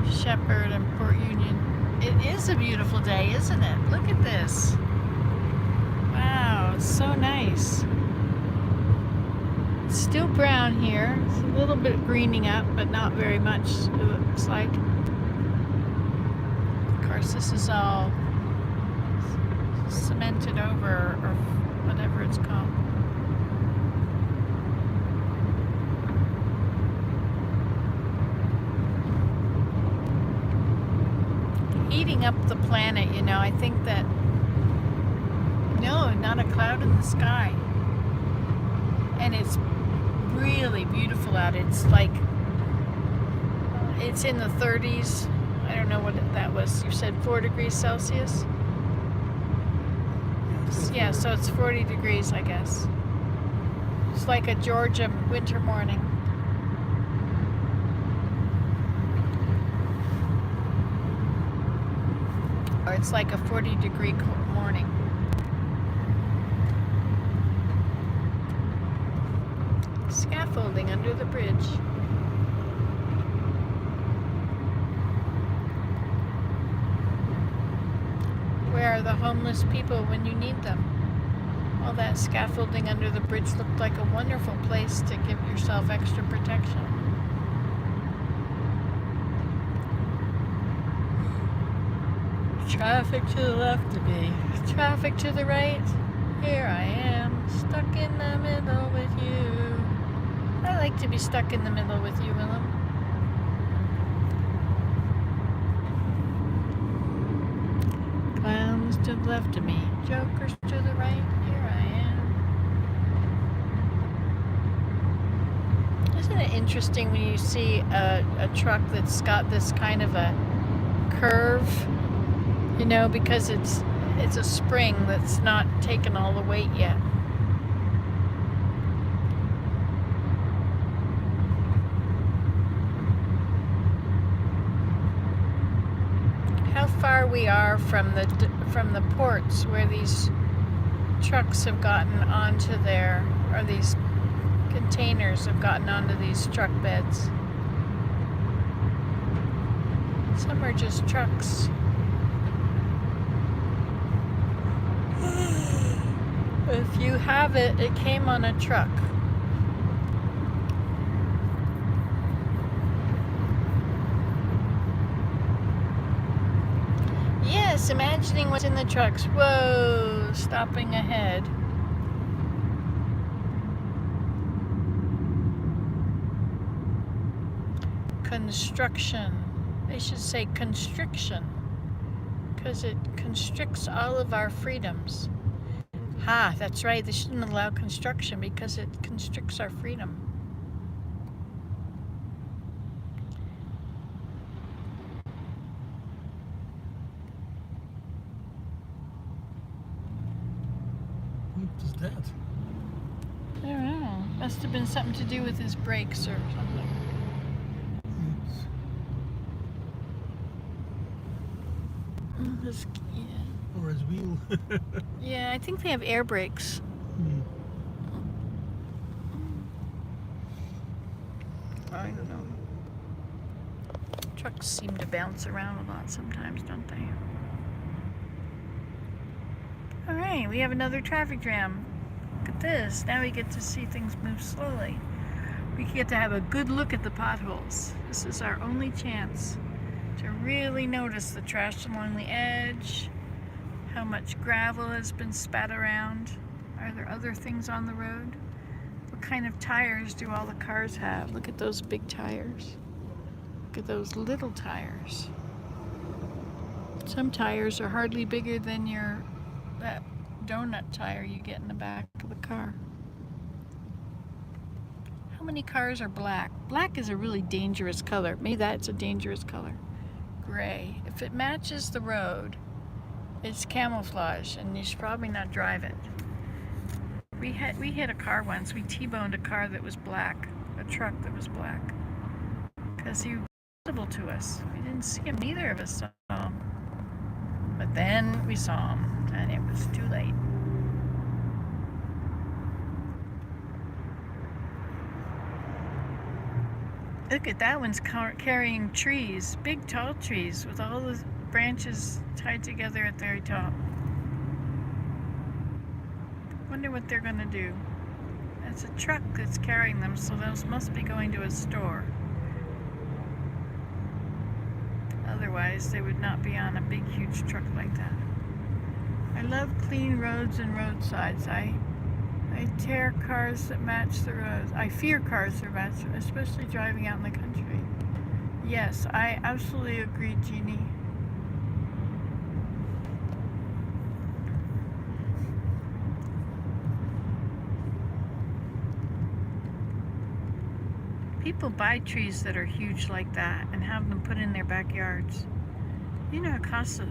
Shepherd and Port Union. It is a beautiful day, isn't it? Look at this. Wow, it's so nice. It's still brown here. It's a little bit greening up, but not very much, it looks like. Of course, this is all cemented over, or whatever it's called. Heating up the planet, you know. I think that no, not a cloud in the sky, and it's really beautiful out. It's like it's in the 30s. I don't know what that was. You said 4 degrees Celsius. Yeah, so it's 40 degrees, I guess. It's like a Georgia winter morning. Or it's like a 40-degree morning. Scaffolding under the bridge. Where are the homeless people when you need them? All that scaffolding under the bridge looked like a wonderful place to give yourself extra protection. Traffic to the left of me. Traffic to the right. Here I am, stuck in the middle with you. I like to be stuck in the middle with you, Willem. Clowns to the left of me. Jokers to the right. Here I am. Isn't it interesting when you see a truck that's got this kind of a curve? You know, because it's a spring that's not taken all the weight yet. How far we are from the ports where these trucks have gotten onto their, or these containers have gotten onto these truck beds. Some are just trucks. If you have it, it came on a truck. Yes, imagining what's in the trucks. Whoa, stopping ahead. Construction. They should say constriction, because it constricts all of our freedoms. Ha, that's right. They shouldn't allow construction because it constricts our freedom. What is that? I don't know. Must have been something to do with his brakes or something. Yeah. Or his wheel. Yeah, I think they have air brakes. I don't know. Trucks seem to bounce around a lot sometimes, don't they? Alright, we have another traffic jam. Look at this. Now we get to see things move slowly. We get to have a good look at the potholes. This is our only chance to really notice the trash along the edge, how much gravel has been spat around. Are there other things on the road? What kind of tires do all the cars have? Look at those big tires. Look at those little tires. Some tires are hardly bigger than that donut tire you get in the back of the car. How many cars are black? Black is a really dangerous color. Maybe that's a dangerous color. Gray. If it matches the road, it's camouflage, and you should probably not drive it. We hit a car once. We T-boned a car that was black, a truck that was black, because he was visible to us. We didn't see him. Neither of us saw him. But then we saw him, and it was too late. Look at that one's carrying trees, big tall trees with all the branches tied together at the very top. Wonder what they're gonna do. It's a truck that's carrying them, so those must be going to a store. Otherwise, they would not be on a big, huge truck like that. I love clean roads and roadsides. I tear cars that match the roads. I fear cars that match, especially driving out in the country. Yes, I absolutely agree, Jeannie. People buy trees that are huge like that and have them put in their backyards. You know, it costs a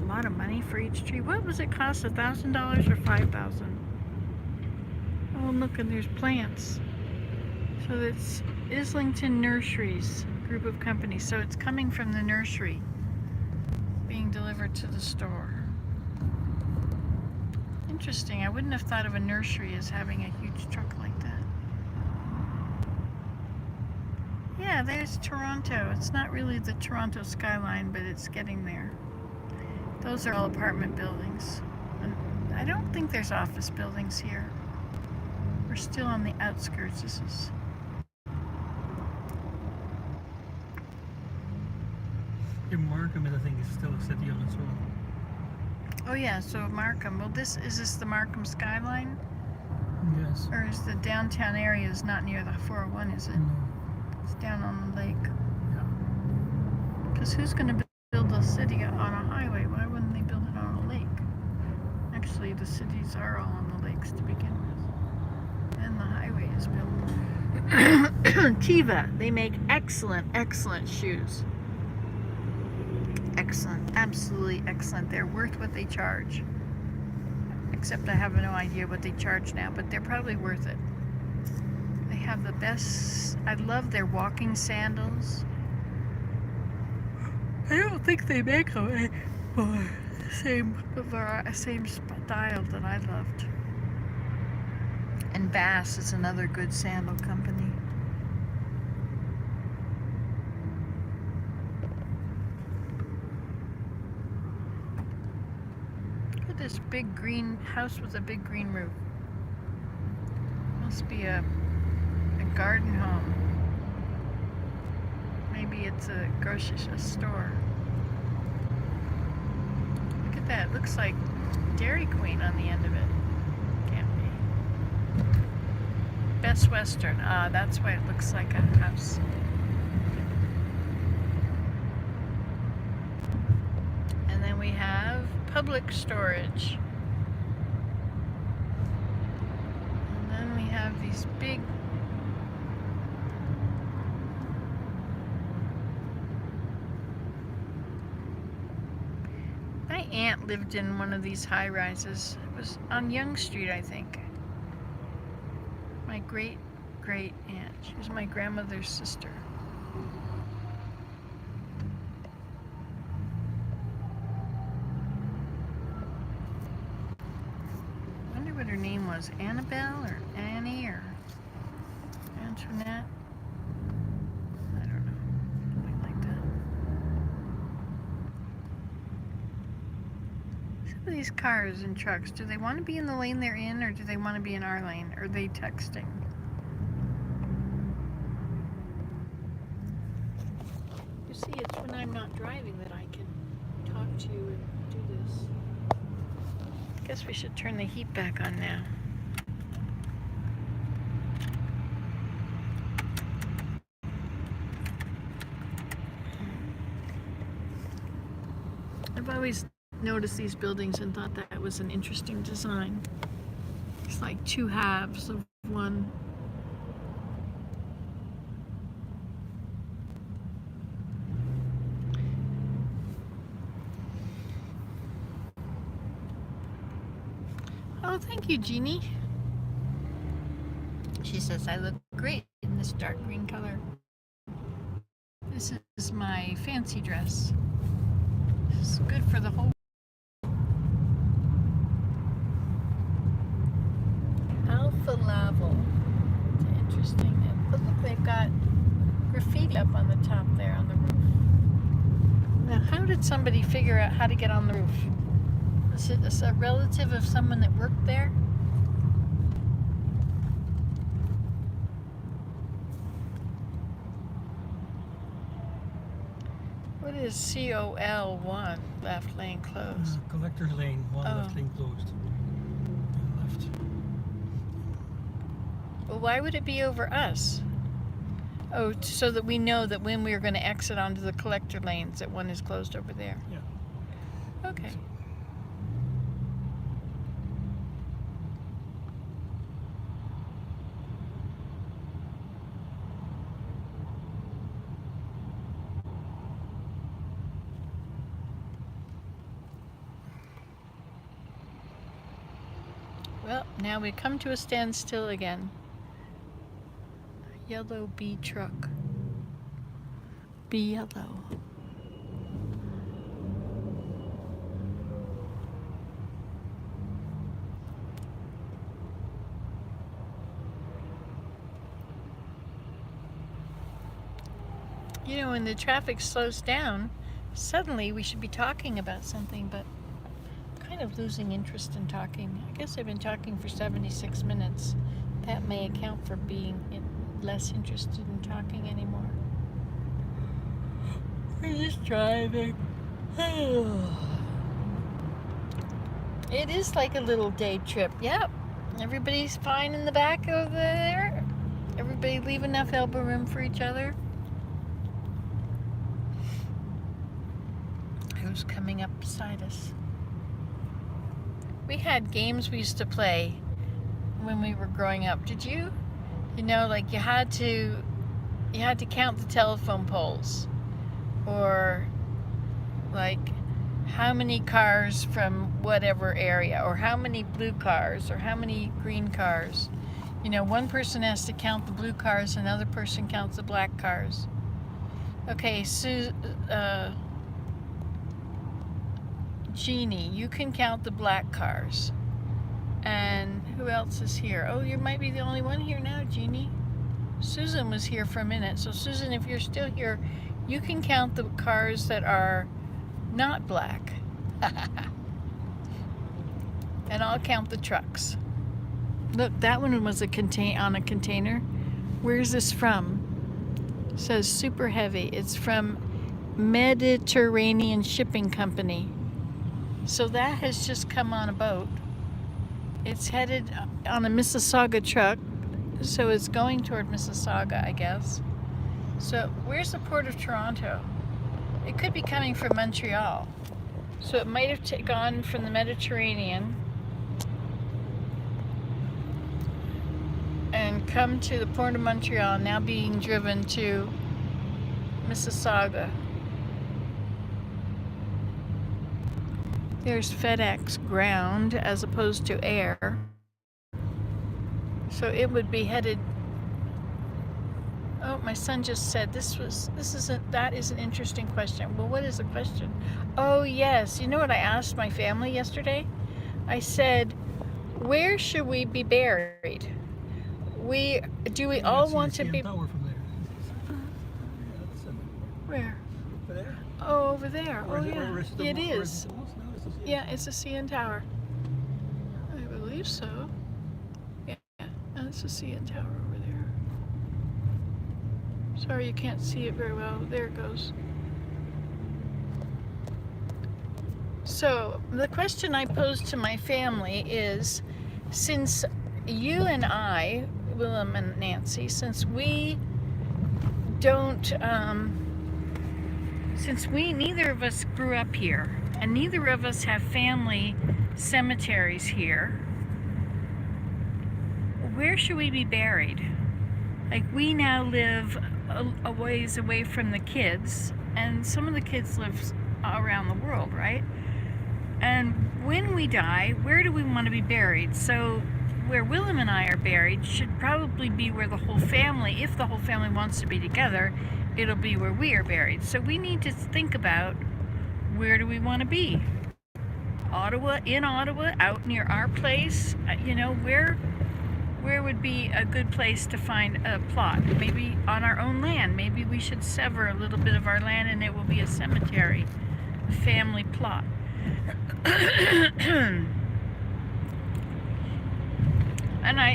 lot of money for each tree. What was it cost? $1,000 or $5,000? Oh, look, and there's plants. So it's Islington Nurseries, group of companies. So it's coming from the nursery, being delivered to the store. Interesting. I wouldn't have thought of a nursery as having a huge truck like that. Yeah, there's Toronto. It's not really the Toronto skyline, but it's getting there. Those are all apartment buildings. And I don't think there's office buildings here. We're still on the outskirts. This is... Markham, I think, is still a city on its own. Oh yeah, so Markham. Well, is this the Markham skyline? Yes. Or is the downtown area is not near the 401, is it? No. It's down on the lake. Yeah. Because who's going to build a city on a highway? Why wouldn't they build it on a lake? Actually, the cities are all on the lakes to begin with. And the highway is built. Teva, they make excellent, excellent shoes. Excellent, absolutely excellent. They're worth what they charge. Except I have no idea what they charge now, but they're probably worth it. They have the best. I love their walking sandals. I don't think they make them same style that I loved. And Bass is another good sandal company. this big green house with a big green roof? Must be a garden home. Maybe it's a store. Look at that. It looks like Dairy Queen on the end of it. Can't be. Best Western. Ah, that's why it looks like a house. And then we have public storage. And then we have these big My aunt lived in one of these high rises. It was on Young Street, I think. My great aunt. She was my grandmother's sister. I wonder what her name was. Annabelle or Annie or Antoinette? I don't know. Something like that. Some of these cars and trucks, do they want to be in the lane they're in, or do they want to be in our lane? Or are they texting? You see, it's when I'm not driving that I can talk to you and do this. I guess we should turn the heat back on now. I've always noticed these buildings and thought that was an interesting design. It's like two halves of one. Oh, thank you, Jeannie. She says I look great in this dark green color. This is my fancy dress. This is good for the whole. Alpha Laval. It's interesting. And look, they've got graffiti up on the top there on the roof. Now, how did somebody figure out how to get on the roof? Is it a relative of someone that worked there? What is COL1? Left lane closed. Collector's lane, one left lane closed. Left. Well, why would it be over us? Oh, so that we know that when we are going to exit onto the collector lanes, that one is closed over there. Yeah. Okay. Well, now we come to a standstill again. Yellow B truck. Be yellow. You know, when the traffic slows down, suddenly we should be talking about something, but I'm kind of losing interest in talking. I guess I've been talking for 76 minutes. That may account for being less interested in talking anymore. We're just driving. It is like a little day trip. Yep. Everybody's fine in the back over there. Everybody leave enough elbow room for each other. Who's coming up beside us? We had games we used to play when we were growing up. Did you? You know, like you had to count the telephone poles, or like how many cars from whatever area, or how many blue cars, or how many green cars. You know, one person has to count the blue cars, another person counts the black cars. Okay, Jeannie, you can count the black cars. And who else is here? Oh, you might be the only one here now, Jeannie. Susan was here for a minute. So Susan, if you're still here, you can count the cars that are not black. and I'll count the trucks. Look, that one was on a container. Where's this from? It says super heavy. It's from Mediterranean Shipping Company. So that has just come on a boat. It's headed on a Mississauga truck, so it's going toward Mississauga, I guess. So where's the Port of Toronto? It could be coming from Montreal. So it might have gone from the Mediterranean and come to the Port of Montreal, now being driven to Mississauga. There's FedEx ground as opposed to air. So it would be headed. Oh, my son just said that is an interesting question. Well, what is the question? Oh, yes. You know what I asked my family yesterday? I said, where should we be buried? Do we all want to be... Tower from there. Where? Over there? Oh, over there. Or Oh, is yeah. or is it It or is. it the walls? No, it's the CN Yeah, it's a CN Tower. I believe so. Yeah, that's a CN Tower over there. Sorry, you can't see it very well. There it goes. So, the question I posed to my family is, since you and I, Willem and Nancy, since we don't, neither of us grew up here, and neither of us have family cemeteries here, where should we be buried? Like, we now live a ways away from the kids, and some of the kids live around the world, right? And when we die, where do we want to be buried? So where Willem and I are buried should probably be where the whole family, if the whole family wants to be together, it'll be where we are buried. So we need to think about, where do we want to be? Ottawa, out near our place, you know, where would be a good place to find a plot? Maybe on our own land. Maybe we should sever a little bit of our land and it will be a cemetery, a family plot.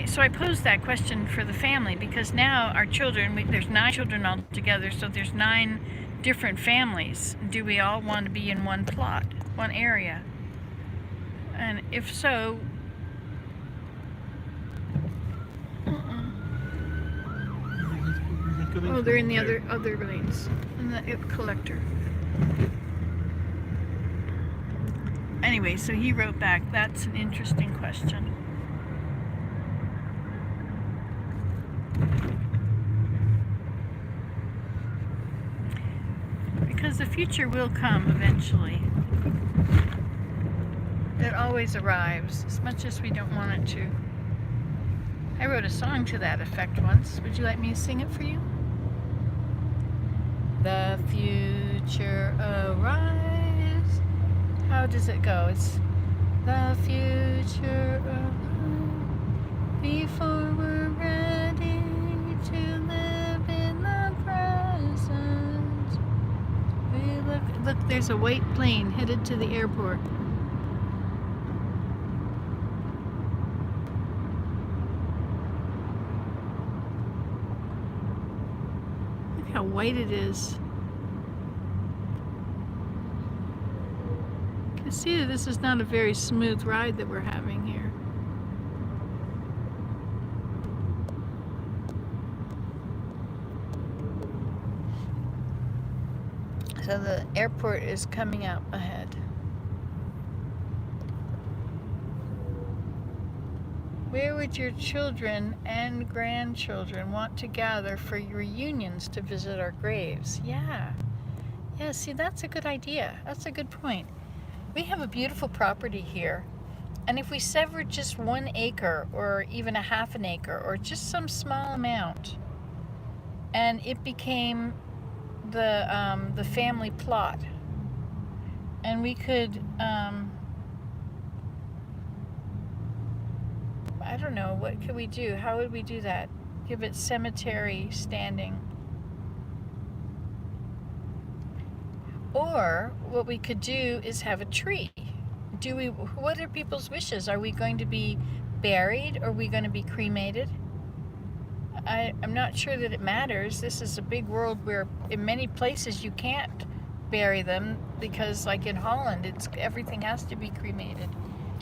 So I posed that question for the family, because now our children, there's 9 children altogether, so there's 9 different families. Do we all want to be in one plot, one area? And if so, oh, they're in the other lanes, in the collector. Anyway, so he wrote back, that's an interesting question. Because the future will come eventually. It always arrives, as much as we don't want it to. I wrote a song to that effect once. Would you like me to sing it for you? The future arrives. How does it go? It's the future arrives before we're ready to live in the present. Look, there's a white plane headed to the airport. Look how white it is. You can see that this is not a very smooth ride that we're having here. So the airport is coming up ahead. Where would your children and grandchildren want to gather for reunions to visit our graves? Yeah. Yeah, see, that's a good idea. That's a good point. We have a beautiful property here. And if we severed just 1 acre or even a half an acre or just some small amount, and it became the family plot, and we could I don't know, what could we do? How would we do that? Give it cemetery standing. Or what we could do is have a tree what are people's wishes? Are we going to be buried, or are we going to be cremated? I'm not sure that it matters. This is a big world where in many places you can't bury them because, like in Holland, everything has to be cremated.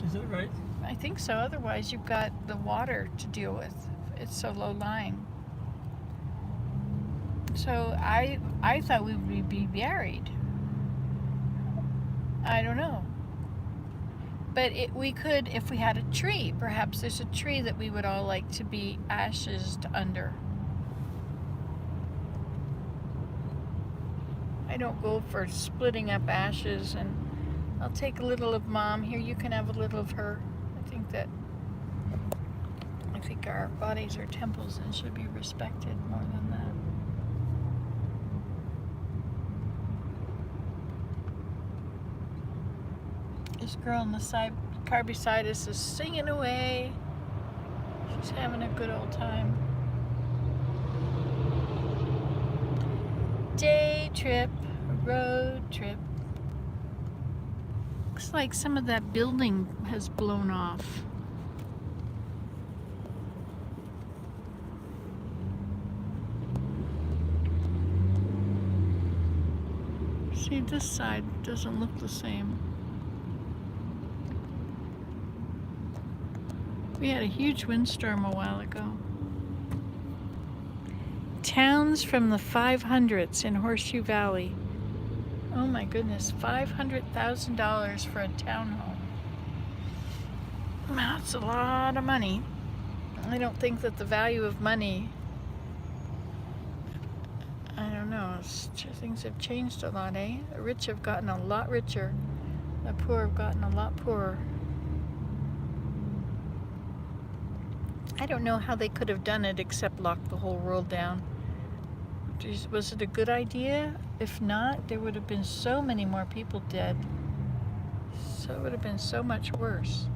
Is that right? I think so. Otherwise, you've got the water to deal with. It's so low lying. So I thought we would be buried. I don't know. But we could, if we had a tree. Perhaps there's a tree that we would all like to be ashes under. I don't go for splitting up ashes, and I'll take a little of Mom. Here, you can have a little of her. I think our bodies are temples and should be respected more than that. This girl on the car beside us is singing away. She's having a good old time. Day trip, road trip. Looks like some of that building has blown off. See, this side doesn't look the same. We had a huge windstorm a while ago. Towns from the 500s in Horseshoe Valley. Oh my goodness, $500,000 for a townhome. That's a lot of money. I don't think that the value of money, I don't know, things have changed a lot, eh? The rich have gotten a lot richer. The poor have gotten a lot poorer. I don't know how they could have done it except lock the whole world down. Jeez, was it a good idea? If not, there would have been so many more people dead. So it would have been so much worse.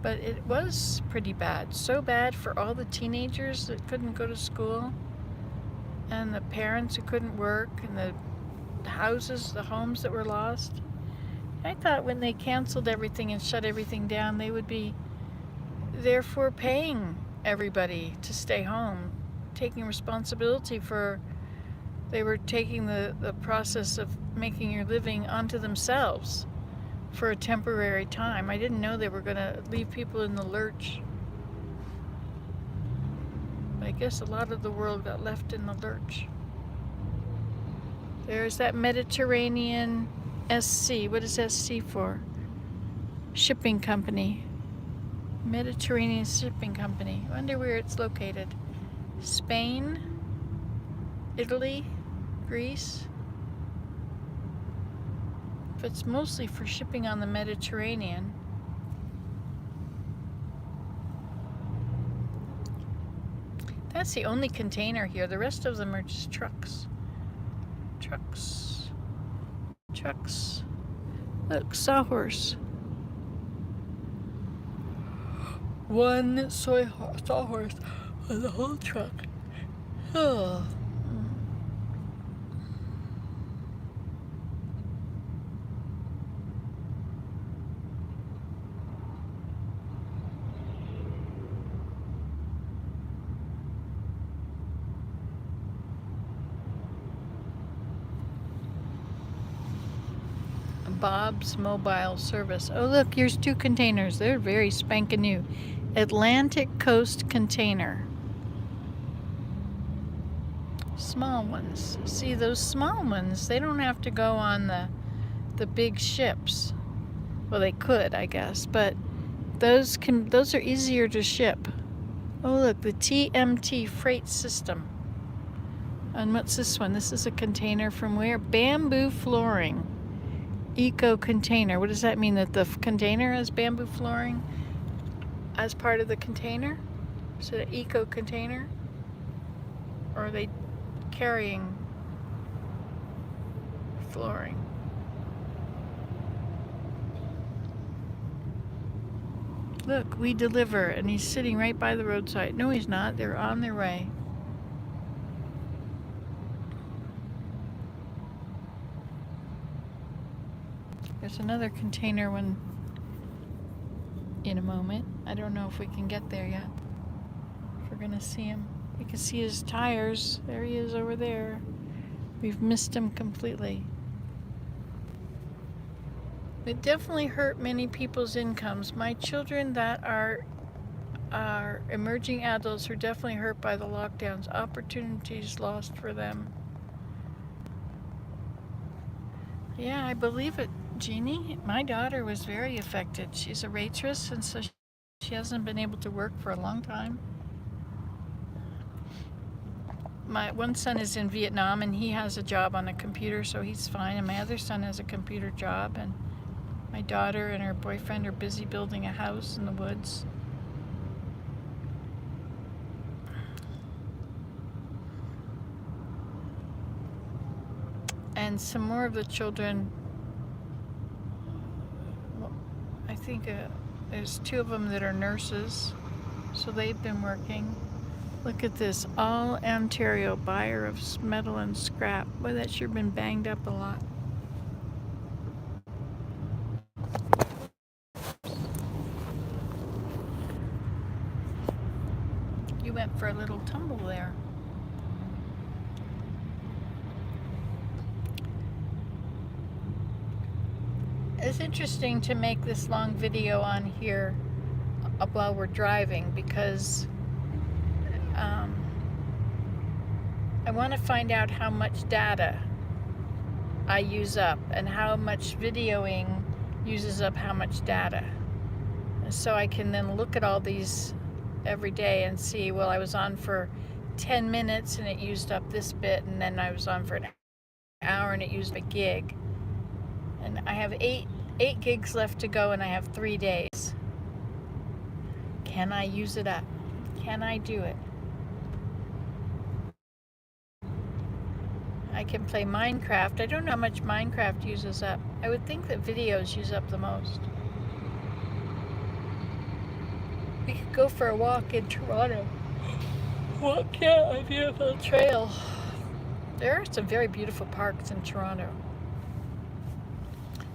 But it was pretty bad. So bad for all the teenagers that couldn't go to school, and the parents who couldn't work, and the homes that were lost. I thought when they canceled everything and shut everything down, they would be therefore paying everybody to stay home, taking responsibility for, they were taking the process of making your living onto themselves for a temporary time. I didn't know they were going to leave people in the lurch. I guess a lot of the world got left in the lurch. There's that Mediterranean SC. What is SC for? Shipping company. Mediterranean Shipping Company. I wonder where it's located. Spain? Italy? Greece? If it's mostly for shipping on the Mediterranean. That's the only container here. The rest of them are just trucks. Trucks. Trucks. Look, sawhorse. One sawhorse on the whole truck. Oh. Bob's Mobile Service. Oh look, here's two containers. They're very spanking new. Atlantic Coast Container. Small ones. See, those small ones, they don't have to go on the big ships. Well, they could, I guess, but those are easier to ship. Oh look, the TMT freight system. And what's this one? This is a container from where? Bamboo flooring. Eco container. What does that mean? That the container has bamboo flooring as part of the container? Is it an eco container? Or are they carrying flooring? Look, we deliver, and he's sitting right by the roadside. No, he's not. They're on their way. There's another container when in a moment. I don't know if we can get there yet. If we're gonna see him. We can see his tires. There he is over there. We've missed him completely. It definitely hurt many people's incomes. My children that are emerging adults are definitely hurt by the lockdowns. Opportunities lost for them. Yeah, I believe it, Jeannie. My daughter was very affected. She's a waitress, and so she hasn't been able to work for a long time. My one son is in Vietnam, and he has a job on a computer, so he's fine. And my other son has a computer job, and my daughter and her boyfriend are busy building a house in the woods. And some more of the children, well, I think there's 2 of them that are nurses, so they've been working. Look at this, all Ontario, buyer of metal and scrap. Boy, that's sure been banged up a lot. You went for a little tumble there. It's interesting to make this long video on here while we're driving because I want to find out how much data I use up and how much videoing uses up how much data. So I can then look at all these every day and see, well, I was on for 10 minutes and it used up this bit, and then I was on for an hour and it used a gig. And I have 8 gigs left to go, and I have 3 days. Can I use it up? Can I do it? I can play Minecraft. I don't know how much Minecraft uses up. I would think that videos use up the most. We could go for a walk in Toronto. Walk down a beautiful trail. There are some very beautiful parks in Toronto.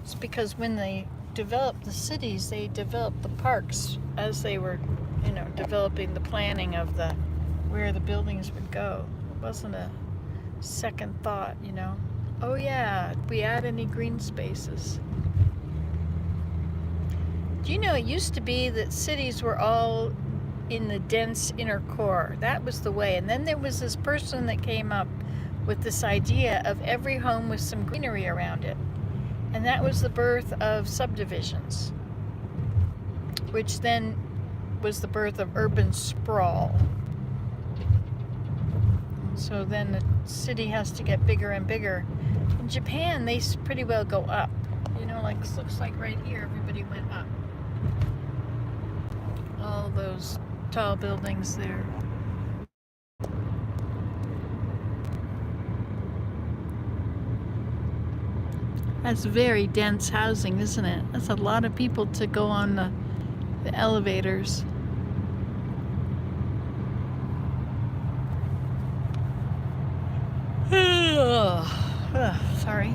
It's because when they developed the cities, they developed the parks as they were, developing the planning of where the buildings would go. It wasn't a second thought, Oh yeah, did we add any green spaces? Do you know it used to be that cities were all in the dense inner core? That was the way. And then there was this person that came up with this idea of every home with some greenery around it. And that was the birth of subdivisions, which then was the birth of urban sprawl. So then the city has to get bigger and bigger. In Japan, they pretty well go up. Looks like right here, everybody went up. All those tall buildings there. That's very dense housing, isn't it? That's a lot of people to go on the elevators. Sorry.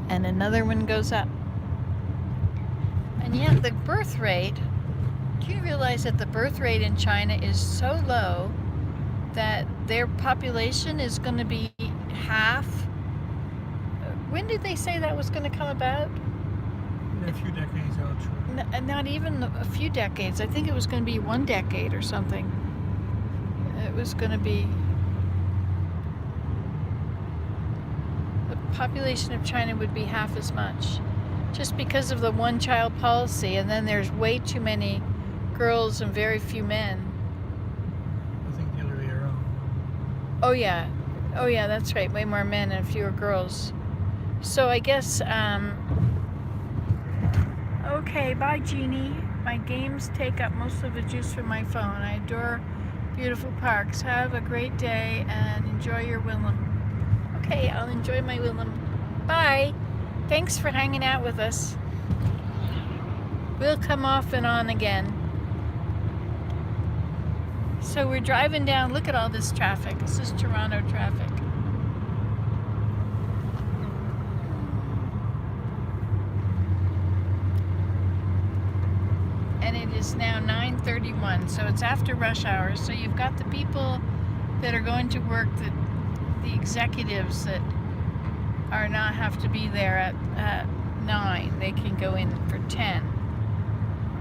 And another one goes up. And yet the birth rate, do you realize that the birth rate in China is so low that their population is going to be half? When did they say that was going to come about? In a few decades, out. Not even a few decades. I think it was going to be 1 decade or something. It was going to be... The population of China would be half as much. Just because of the one-child policy, and then there's way too many girls and very few men. I think the other way around. Oh yeah, that's right. Way more men and fewer girls. So I guess, okay, bye Jeannie. My games take up most of the juice from my phone. I adore beautiful parks. Have a great day and enjoy your Willem. Okay, I'll enjoy my Willem. Bye. Thanks for hanging out with us. We'll come off and on again. So we're driving down. Look at all this traffic. This is Toronto traffic. It's now 9:31, so it's after rush hour. So you've got the people that are going to work, the executives that are not have to be there at 9. They can go in for 10.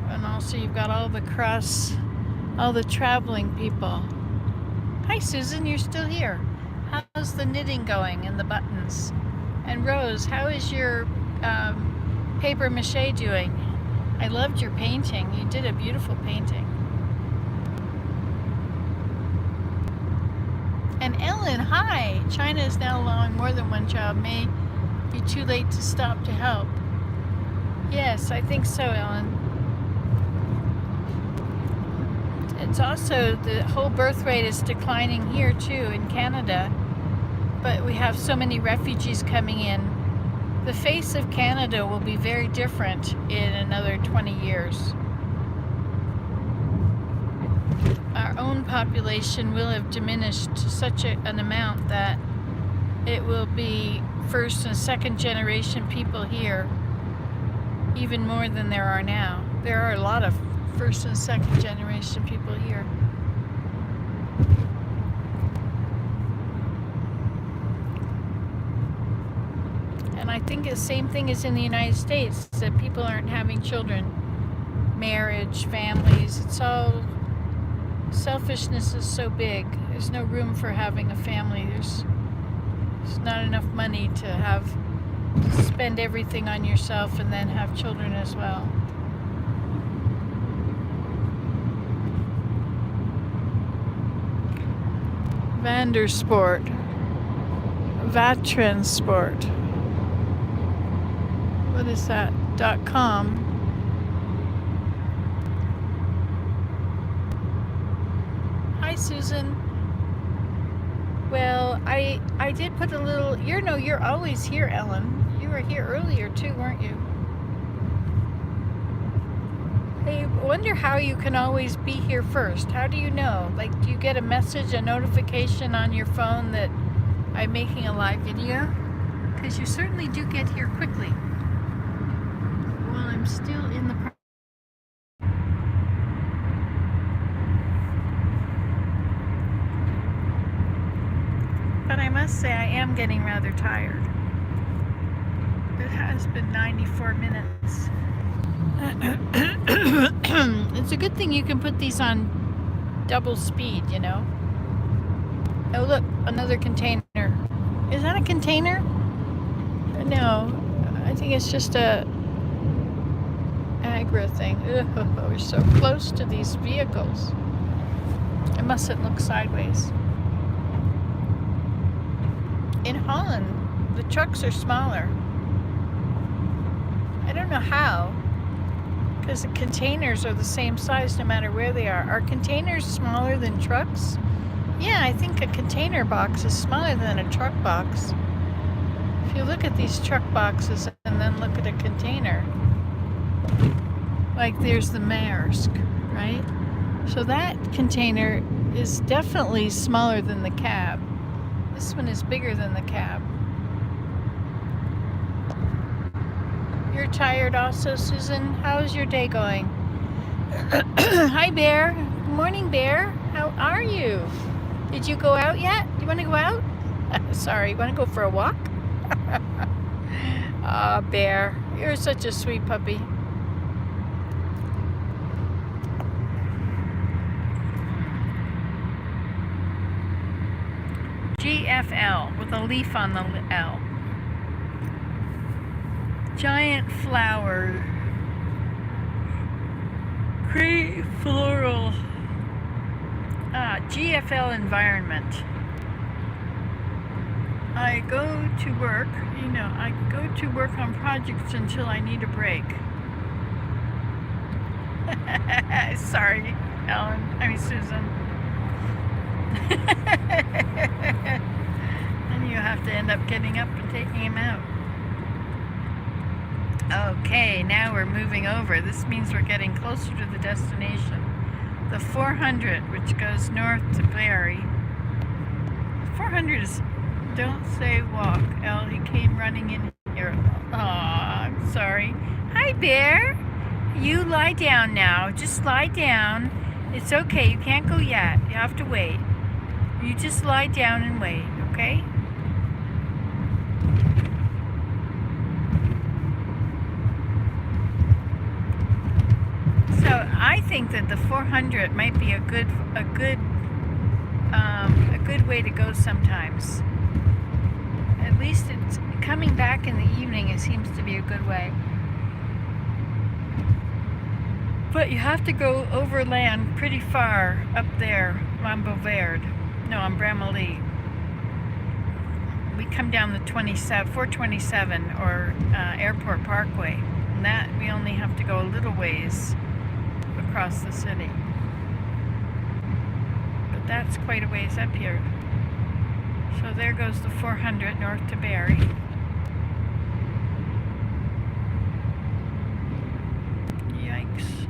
And also you've got all the traveling people. Hi Susan, you're still here. How's the knitting going and the buttons? And Rose, how is your paper mache doing? I loved your painting. You did a beautiful painting. And Ellen, hi! China is now allowing more than one child. May be too late to stop to help. Yes, I think so, Ellen. It's also, the whole birth rate is declining here too in Canada. But we have so many refugees coming in. The face of Canada will be very different in another 20 years. Our own population will have diminished to such an amount that it will be first and second generation people here, even more than there are now. There are a lot of first and second generation people here. And I think the same thing is in the United States, that people aren't having children. Marriage, families, it's all, selfishness is so big. There's no room for having a family. There's not enough money to spend everything on yourself and then have children as well. Vandersport. Vatransport. What is that? .com. Hi, Susan. Well, I did put a little. You're always here, Ellen. You were here earlier too, weren't you? Hey, I wonder how you can always be here first. How do you know? Like, do you get a message, a notification on your phone that I'm making a live video? Because you certainly do get here quickly. While I'm still in the But I must say I am getting rather tired. It has been 94 minutes. It's a good thing you can put these on double speed, you know. Oh look, another container. Is that a container? No, I think it's just a agra thing. Ugh, we're so close to these vehicles. I mustn't look sideways. In Holland, the trucks are smaller. I don't know how, because the containers are the same size no matter where they are. Are containers smaller than trucks? Yeah, I think a container box is smaller than a truck box. If you look at these truck boxes and then look at a container, like there's the Maersk, right? So that container is definitely smaller than the cab. This one is bigger than the cab. You're tired also, Susan? How's your day going? Hi, Bear. Good morning, Bear. How are you? Did you go out yet? Do you want to go out? Sorry, you want to go for a walk? Ah, Bear. You're such a sweet puppy. GFL with a leaf on the L. Giant flower. Great floral. GFL environment. I go to work, I go to work on projects until I need a break. Sorry, Ellen. Susan. And you have to end up getting up and taking him out. Okay, now we're moving over. This means we're getting closer to the destination. The 400, which goes north to Barrie. 400 is, don't say walk. He came running in here. Aw, I'm sorry. Hi, Bear. You lie down now. Just lie down. It's okay. You can't go yet. You have to wait. You just lie down and wait, okay? So I think that the 400 might be a good way to go sometimes. At least it's coming back in the evening. It seems to be a good way. But you have to go overland pretty far up there on Beauvard. No, on Bramalea. We come down the 427 or Airport Parkway. And that we only have to go a little ways across the city. But that's quite a ways up here. So there goes the 400 north to Barrie. Yikes.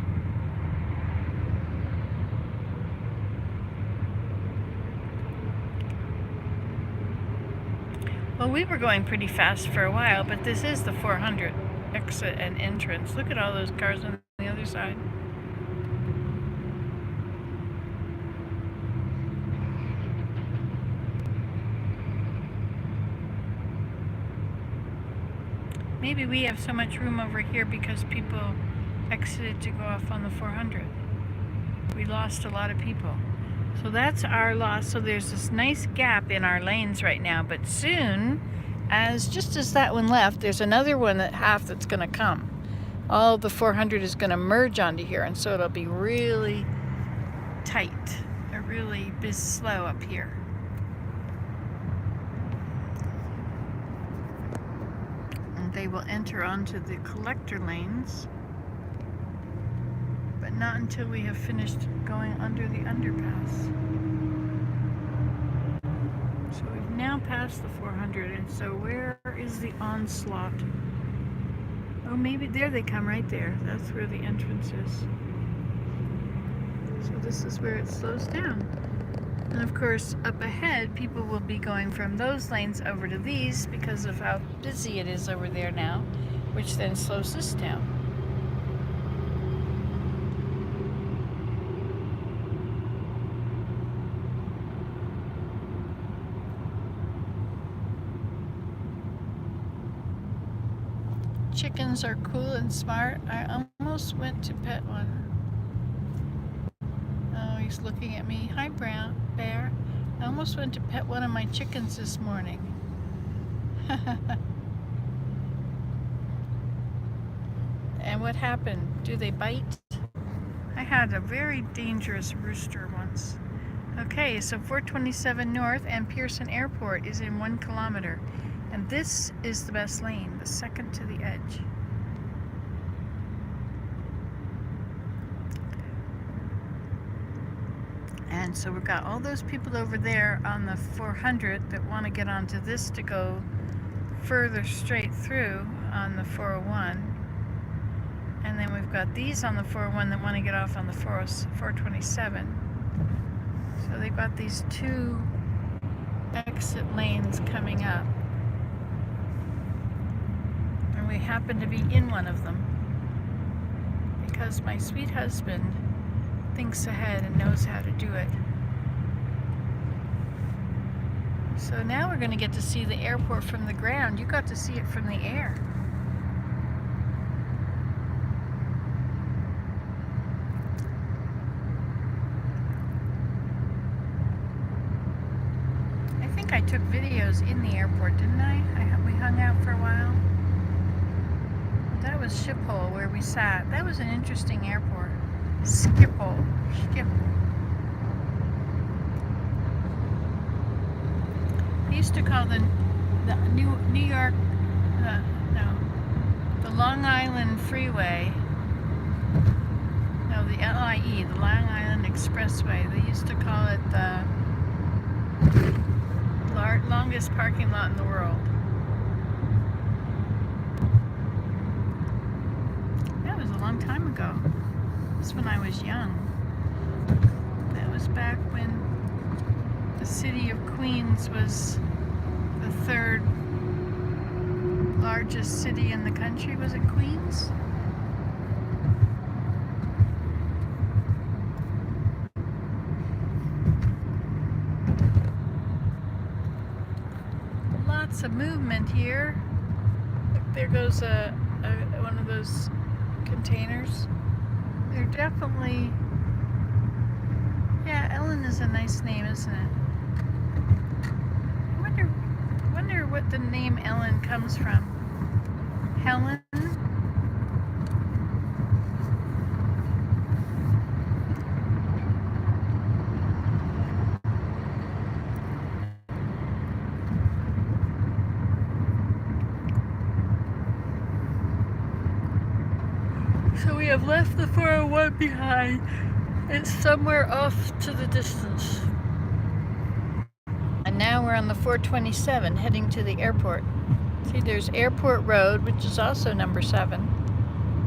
Well, we were going pretty fast for a while, but this is the 400 exit and entrance. Look at all those cars on the other side. Maybe we have so much room over here because people exited to go off on the 400. We lost a lot of people. So that's our loss. So there's this nice gap in our lanes right now. But soon, just as that one left, there's another one half that's going to come. All the 400 is going to merge onto here. And so it'll be really tight, or really slow up here. They will enter onto the collector lanes, but not until we have finished going under the underpass. So we've now passed the 400, and so where is the onslaught? Oh, maybe there they come right there. That's where the entrance is. So this is where it slows down. And of course, up ahead, people will be going from those lanes over to these because of how busy it is over there now, which then slows this down. Chickens are cool and smart. I almost went to pet one. Oh, he's looking at me. Hi, Brown Bear. I almost went to pet one of my chickens this morning. And what happened? Do they bite? I had a very dangerous rooster once. Okay, so 427 North and Pearson Airport is in 1 kilometer. And this is the best lane, the second to the edge. And so we've got all those people over there on the 400 that want to get onto this to go further straight through on the 401. And then we've got these on the 401 that want to get off on the 427. So they've got these two exit lanes coming up. And we happen to be in one of them because my sweet husband thinks ahead and knows how to do it. So now we're going to get to see the airport from the ground. You got to see it from the air. I think I took videos in the airport, didn't I? We hung out for a while. That was Schiphol where we sat. That was an interesting airport. Schiphol. They used to call the New York, the Long Island Freeway, no, the LIE, the Long Island Expressway. They used to call it the longest parking lot in the world. That was a long time ago. That's when I was young. That was back when the city of Queens was the third largest city in the country. Was it Queens? lots of movement here. Look, there goes one of those containers. They're definitely... Yeah, Ellen is a nice name, isn't it? I wonder what the name Ellen comes from. Helen? So we have left the 401 behind. It's somewhere off to the distance. And now we're on the 427 heading to the airport. See, there's Airport Road, which is also number 7,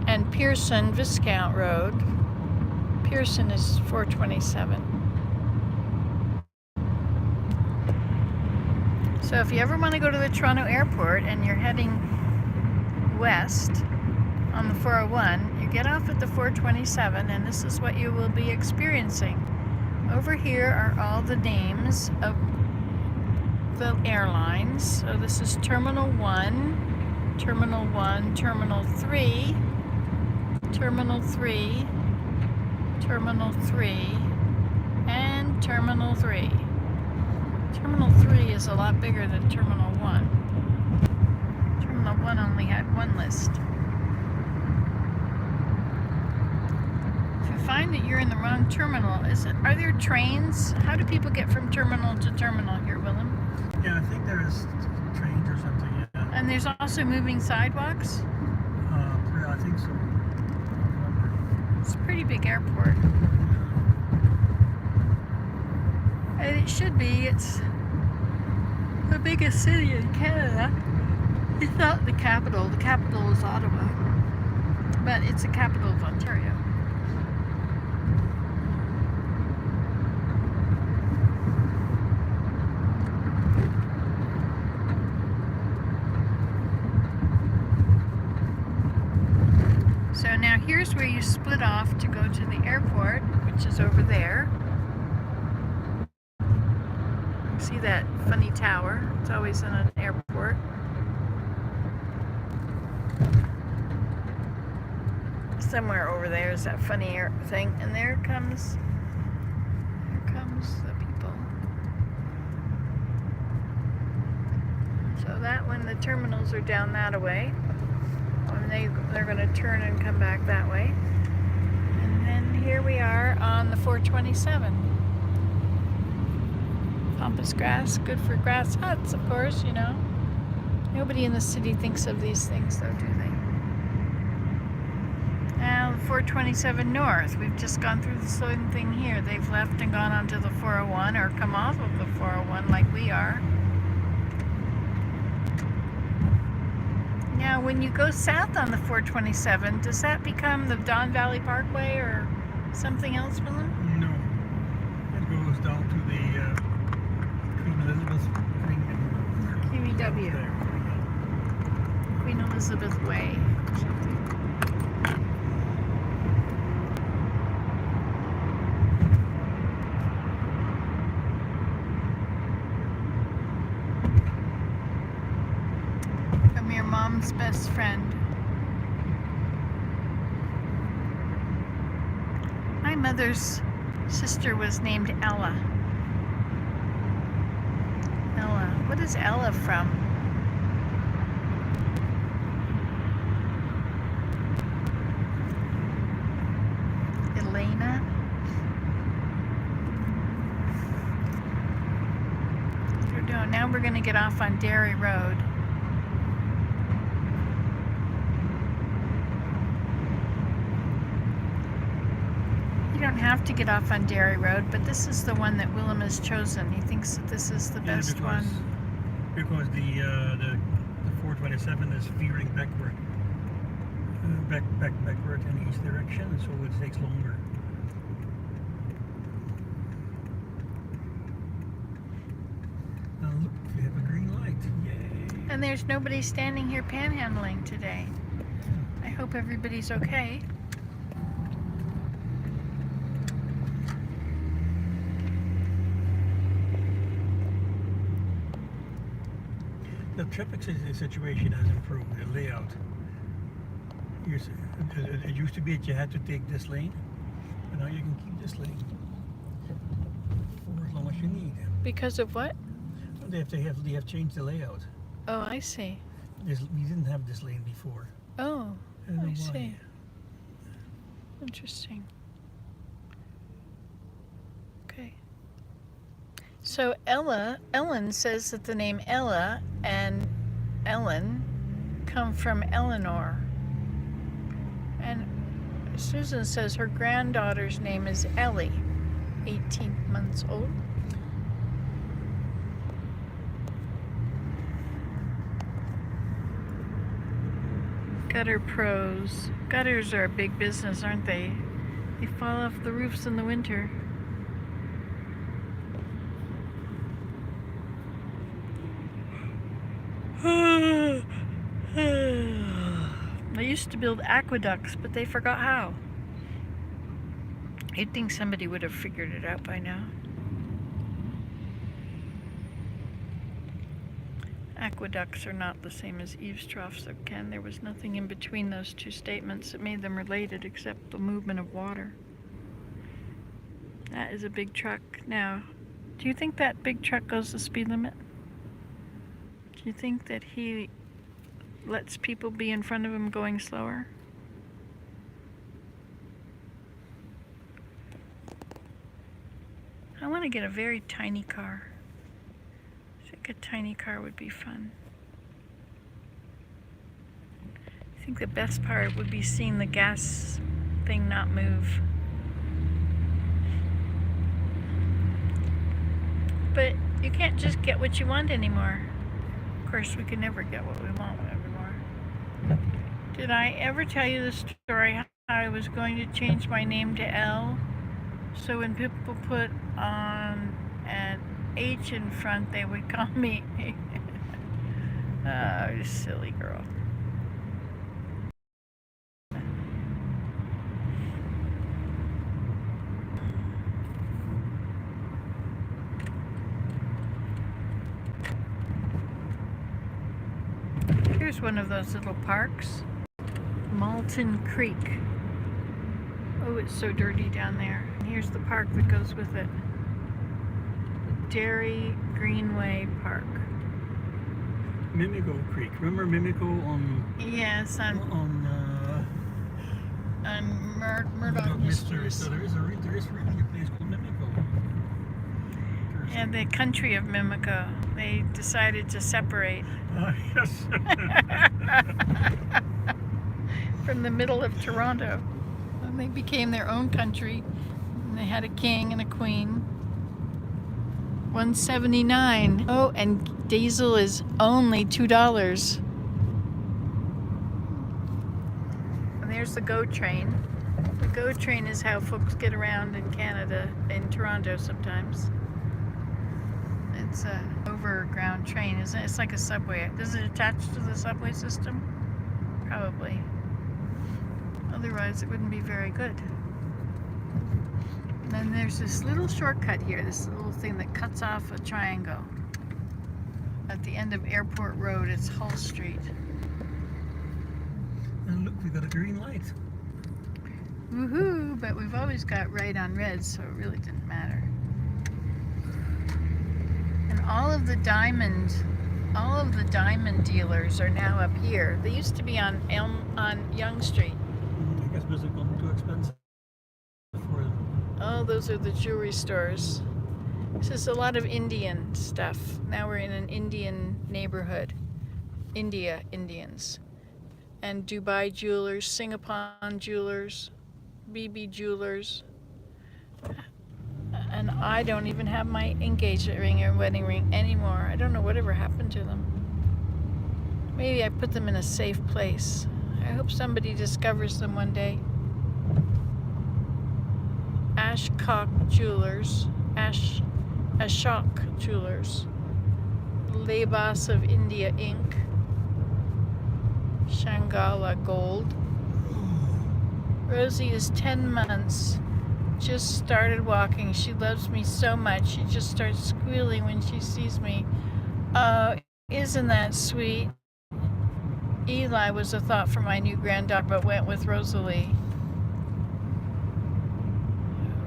and Pearson Viscount Road. Pearson is 427. So if you ever want to go to the Toronto airport and you're heading west on the 401, you get off at the 427, and this is what you will be experiencing. Over here are all the names of the airlines. So this is Terminal 1, Terminal 1, Terminal 3, Terminal 3, Terminal 3, and Terminal 3. Terminal 3 is a lot bigger than Terminal 1. Terminal 1 only had one list. If you find that you're in the wrong terminal, are there trains? How do people get from terminal to terminal here, Willem? Yeah, I think there's trains or something, yeah. And there's also moving sidewalks? I think so. It's a pretty big airport. And it should be. It's the biggest city in Canada. It's not the capital. The capital is Ottawa. But it's the capital of Ontario. So now here's where you split off to go to the airport, which is over there. See that funny tower? It's always in an airport. Somewhere over there is that funny thing, and there comes the people. So that when the terminals are down that way, and they're going to turn and come back that way. And then here we are on the 427. Pampas grass, good for grass huts, of course, you know. Nobody in the city thinks of these things, though, do they? Now, 427 North. We've just gone through the same thing here. They've left and gone onto the 401, or come off of the 401 like we are. Now, when you go south on the 427, does that become the Don Valley Parkway or something else, Willem? No. It goes down to the Queen Elizabeth thing. QEW. Queen Elizabeth Way or something. From your mom's best friend. My mother's sister was named Ella. Ella. What is Ella from? Elena? Now we're going to get off on Derry Road. You don't have to get off on Derry Road, but this is the one that Willem has chosen. He thinks that this is the best one. Because the 427 is veering backward, backward in each direction, so it takes longer. And look, we have a green light. Yay! And there's nobody standing here panhandling today. I hope everybody's okay. the traffic situation has improved, the layout. It used to be that you had to take this lane, but now you can keep this lane for as long as you need. Because of what? They have changed the layout. Oh, I see. We didn't have this lane before. Oh, I don't know I why. see. Interesting. Okay. So Ellen says that the name Ella and Ellen come from Eleanor. And Susan says her granddaughter's name is Ellie, 18 months old. Gutter pros. Gutters are a big business, aren't they? They fall off the roofs in the winter. They used to build aqueducts, but they forgot how. You'd think somebody would have figured it out by now. Aqueducts are not the same as eaves troughs, so Ken, there was nothing in between those two statements that made them related except the movement of water. That is a big truck. Now, do you think that big truck goes the speed limit? Do you think that he lets people be in front of him going slower? I want to get a very tiny car. I think a tiny car would be fun. I think the best part would be seeing the gas thing not move. But you can't just get what you want anymore. Of course, we can never get what we want anymore. Did I ever tell you the story how I was going to change my name to L? So when people put on an H in front, they would call me oh, you silly girl. Here's one of those little parks. Malton Creek. Oh, it's so dirty down there. And here's the park that goes with it. Dairy Greenway Park. Mimico Creek. Remember Mimico on? Yes, on Murdoch Mystery. So there is really a place called Mimico. And the country of Mimico. They decided to separate. Yes. From the middle of Toronto. And they became their own country. And they had a king and a queen. $1.79. Oh, and diesel is only $2. And there's the GO train. The GO train is how folks get around in Canada, in Toronto sometimes. It's a overground train, isn't it? It's like a subway. Does it attach to the subway system? Probably. Otherwise, it wouldn't be very good. And then there's this little shortcut here, this little thing that cuts off a triangle. At the end of Airport Road, it's Hull Street. And look, we got a green light. Woohoo! But we've always got right on red, so it really didn't matter. And all of the diamond dealers are now up here. They used to be on Yonge Street. I guess because they've gone too expensive for them. Oh, those are the jewelry stores. This is a lot of Indian stuff. Now we're in an Indian neighborhood. Indians. And Dubai Jewelers, Singapore Jewelers, BB Jewelers. And I don't even have my engagement ring or wedding ring anymore. I don't know whatever happened to them. Maybe I put them in a safe place. I hope somebody discovers them one day. Ashok Jewelers, Labas of India Inc., Shangala Gold. Rosie is 10 months. Just started walking. She loves me so much. She just starts squealing when she sees me. Isn't that sweet? Eli was a thought for my new granddaughter, but went with Rosalie.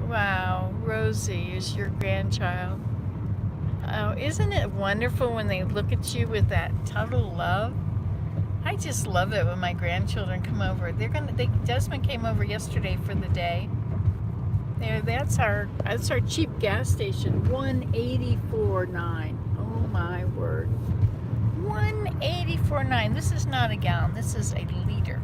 Wow, Rosie is your grandchild. Oh, isn't it wonderful when they look at you with that total love? I just love it when my grandchildren come over. Desmond came over yesterday for the day. That's our cheap gas station, 184.9. Oh my word. 184.9. This is not a gallon, this is a liter.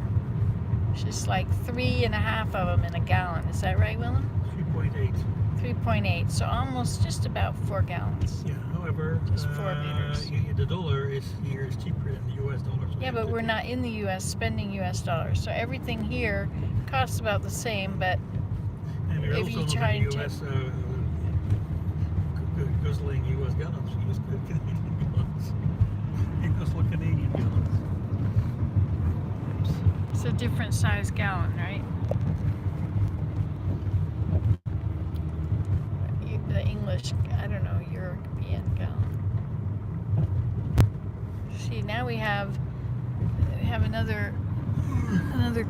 It's just like 3.5 of them in a gallon. Is that right, Willem? 3.8. 3.8, so almost just about 4 gallons. Yeah, however, just 4 liters. The dollar here is cheaper than the US dollar. So yeah, but we're not in the US spending US dollars. So everything here costs about the same, but and we're if also you not try in the to US guzzling US gallons. We use Canadian gallons. We guzzle Canadian gallons. it's a different size gallon, right? The English, I don't know, European gallon. See, now we have another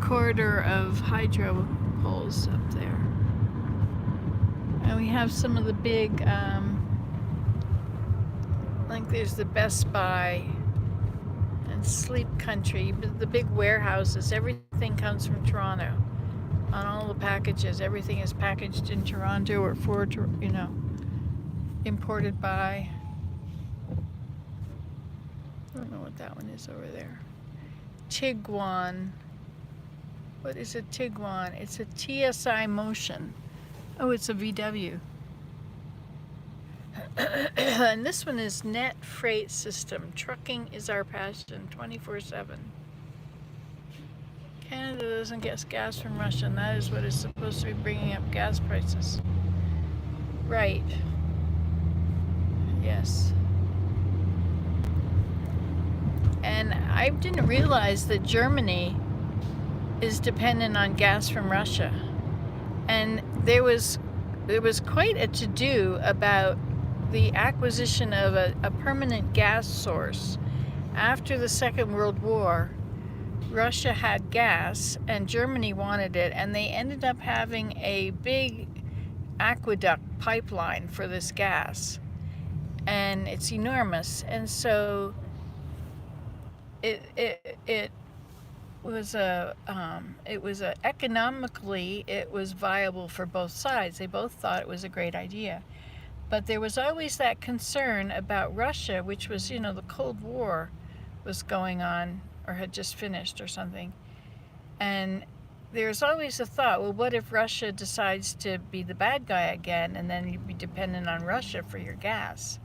corridor of hydro poles up there, and we have some of the big, like there's the Best Buy and Sleep Country, the big warehouses. Everything comes from Toronto. On all the packages, everything is packaged in Toronto or imported by. I don't know what that one is over there. Tiguan. What is a Tiguan? It's a TSI Motion. Oh, it's a VW. And this one is Net Freight System. Trucking is our passion, 24/7. Canada doesn't get gas from Russia, and that is what is supposed to be bringing up gas prices. Right. Yes. And I didn't realize that Germany is dependent on gas from Russia. And there was quite a to-do about the acquisition of a permanent gas source. After the Second World War, Russia had gas and Germany wanted it, and they ended up having a big aqueduct pipeline for this gas, and it's enormous. And so it was economically it was viable for both sides. They both thought it was a great idea, but there was always that concern about Russia, which was, the Cold War was going on or had just finished or something. And there's always a thought, well, what if Russia decides to be the bad guy again, and then you'd be dependent on Russia for your gas?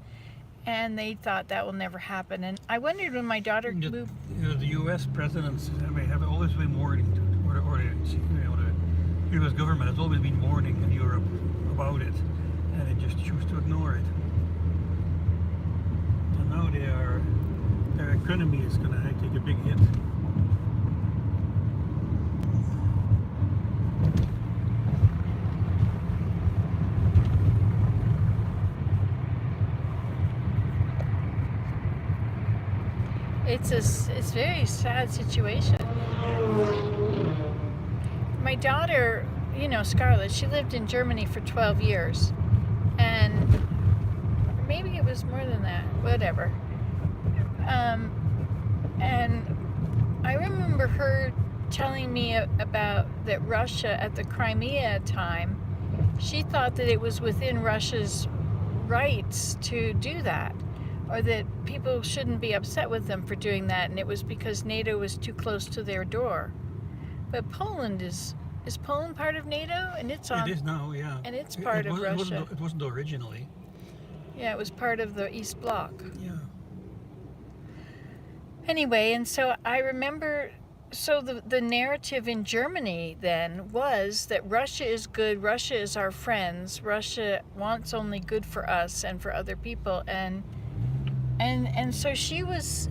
And they thought that will never happen. And I wondered when my daughter moved. The U.S. presidents have always been warning, or the U.S. government has always been warning in Europe about it, and they just choose to ignore it. And now their economy is going to take a big hit. It's a very sad situation. My daughter, Scarlett, she lived in Germany for 12 years. And maybe it was more than that, whatever. And I remember her telling me about that Russia at the Crimea time, she thought that it was within Russia's rights to do that, or that people shouldn't be upset with them for doing that, and it was because NATO was too close to their door. But Poland is Poland part of NATO? And it's on. It is now, yeah. And it's part of Russia. It wasn't originally. Yeah, it was part of the East Bloc. Yeah. Anyway, and so I remember, so the narrative in Germany then was that Russia is good, Russia is our friends, Russia wants only good for us and for other people, and so she was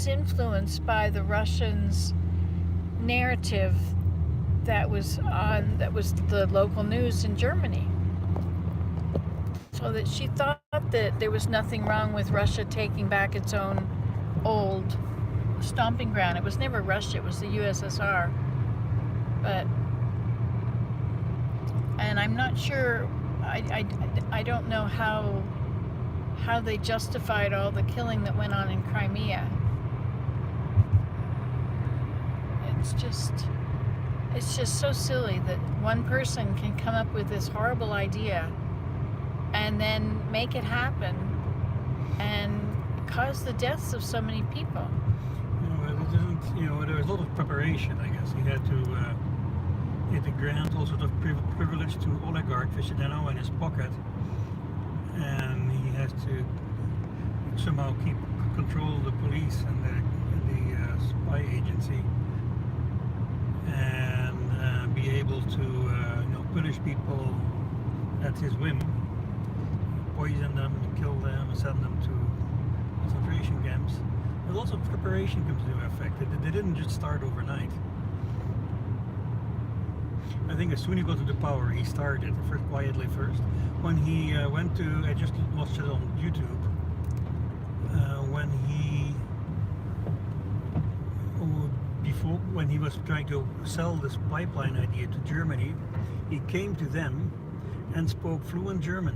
influenced by the Russians' narrative that was the local news in Germany. So that she thought that there was nothing wrong with Russia taking back its own old stomping ground. It was never Russia, it was the USSR. And I'm not sure, I don't know how they justified all the killing that went on in Crimea. It's just so silly that one person can come up with this horrible idea and then make it happen and cause the deaths of so many people. There was a lot of preparation, I guess. He had to grant all sorts of privilege to oligarch Vicedeno in his pocket, and he has to somehow keep control of the police and the spy agency, and be able to punish people at his whim, poison them, kill them, and send them to concentration camps. There's lots of preparation comes into effect. They didn't just start overnight. I think as soon as he got to the power, he started quietly first. When he went to, I just watched it on YouTube. When he was trying to sell this pipeline idea to Germany, he came to them and spoke fluent German,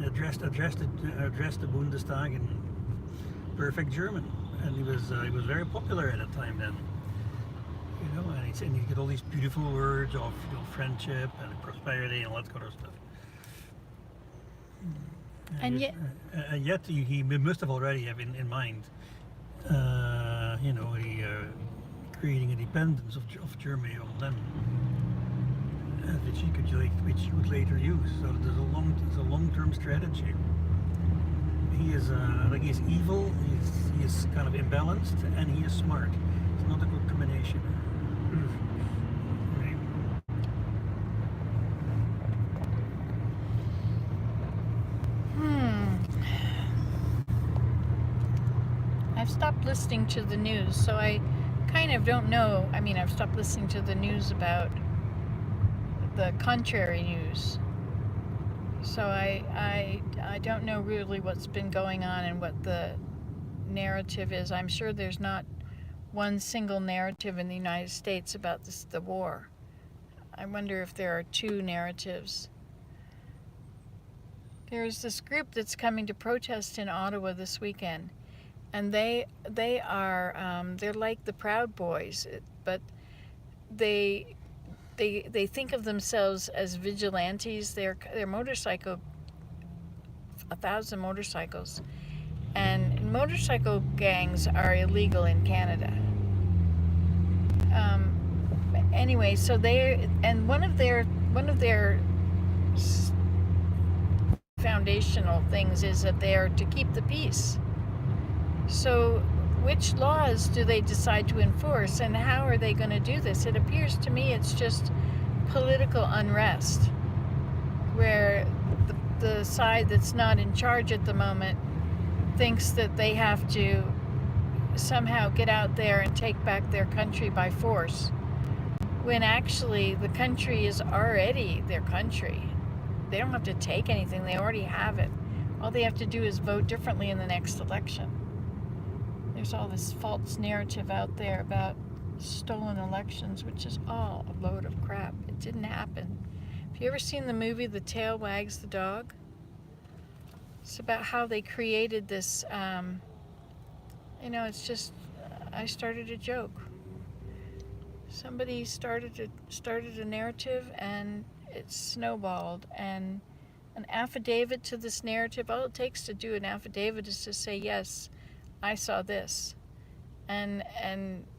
addressed the Bundestag in perfect German, and he was very popular at that time then. And he got all these beautiful words of friendship and prosperity and all that kind of stuff. And yet he must have already have in mind, creating a dependence of Germany on them, which he would later use. So there's a long-term strategy. He is he's evil. He is kind of imbalanced, and he is smart. It's not a good combination. I've stopped listening to the news, so I kind of don't know. I mean, I've stopped listening to the news about the contrary news. So I don't know really what's been going on and what the narrative is. I'm sure there's not one single narrative in the United States about the war. I wonder if there are two narratives. There's this group that's coming to protest in Ottawa this weekend, and they're like the Proud Boys, but they think of themselves as vigilantes. They're 1,000 motorcycles, and motorcycle gangs are illegal in Canada. Anyway, so one of their foundational things is that they are to keep the peace. So which laws do they decide to enforce, and how are they going to do this? It appears to me it's just political unrest, where the side that's not in charge at the moment thinks that they have to somehow get out there and take back their country by force, when actually the country is already their country. They don't have to take anything, they already have it. All they have to do is vote differently in the next election. There's all this false narrative out there about stolen elections, which is all a load of crap. It didn't happen. Have you ever seen the movie The Tail Wags the Dog? It's about how they created this, it's just, I started a joke. Somebody started a narrative, and it snowballed, and an affidavit to this narrative, all it takes to do an affidavit is to say, yes, I saw this. And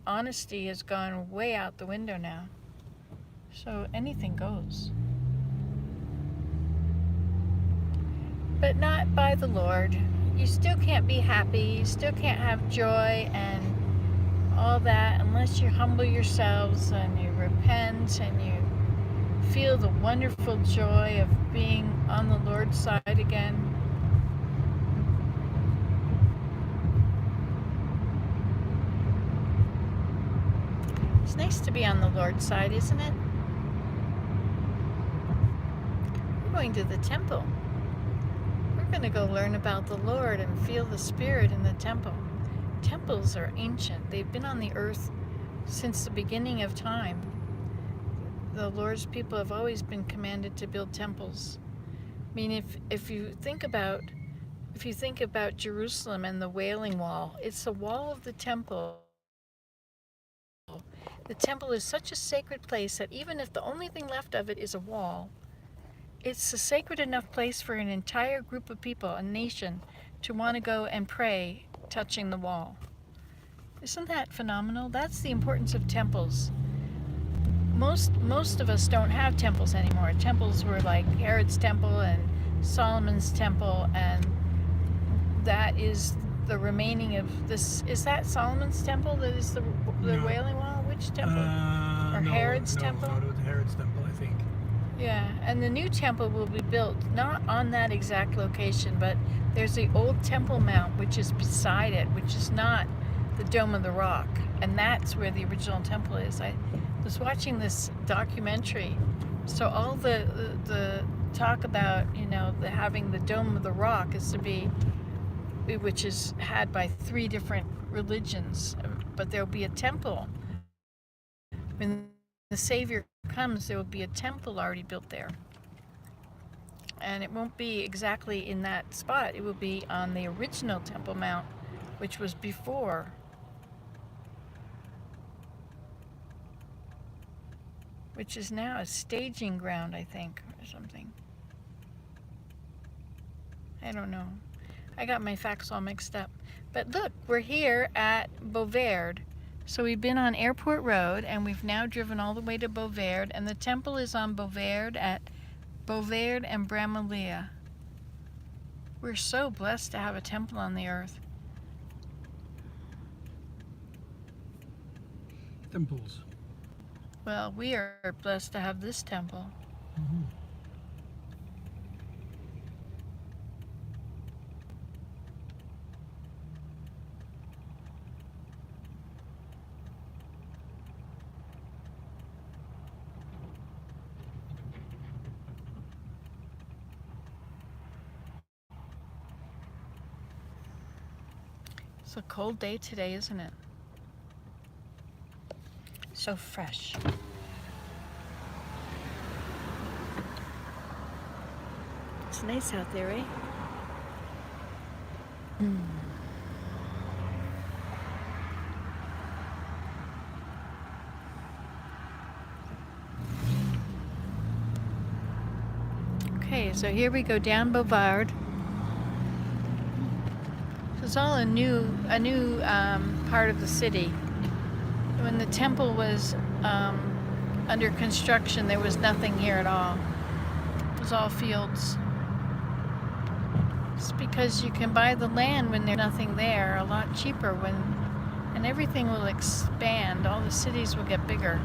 honesty has gone way out the window now. So anything goes. But not by the Lord. You still can't be happy, you still can't have joy and all that unless you humble yourselves and you repent and you feel the wonderful joy of being on the Lord's side again. It's nice to be on the Lord's side, isn't it? We're going to the temple. We're going to go learn about the Lord and feel the Spirit in the temple. Temples are ancient. They've been on the earth since the beginning of time. The Lord's people have always been commanded to build temples. I mean, if you think about Jerusalem and the Wailing Wall, it's the wall of the temple. The temple is such a sacred place that even if the only thing left of it is a wall, it's a sacred enough place for an entire group of people, a nation, to want to go and pray touching the wall. Isn't that phenomenal? That's the importance of temples. Most of us don't have temples anymore. Temples were like Herod's temple and Solomon's temple, and that is the remaining of this. Is that Solomon's temple that is the No. Wailing Wall? Which temple? Or Herod's temple? No, it was Herod's temple, I think. Yeah, and the new temple will be built not on that exact location, but there's the old Temple Mount, which is beside it, which is not the Dome of the Rock, and that's where the original temple is. I was watching this documentary, so all the talk about, you know, having the Dome of the Rock is to be, which is had by 3 different religions, but there'll be a temple. When the Savior comes, there will be a temple already built there. And it won't be exactly in that spot. It will be on the original Temple Mount, which was before. Which is now a staging ground, I think, or something. I don't know. I got my facts all mixed up. But look, we're here at Beauverde. So we've been on Airport Road, and we've now driven all the way to Beauverde, and the temple is on Beauverde at Beauverde and Bramelia. We're so blessed to have a temple on the earth. Temples. Well, we are blessed to have this temple. Mm-hmm. It's a cold day today, isn't it? So fresh. It's nice out there, eh? Okay, so here we go down Beauverde. It's all a new part of the city. When the temple was under construction, there was nothing here at all. It was all fields. It's because you can buy the land when there's nothing there, a lot cheaper and everything will expand. All the cities will get bigger.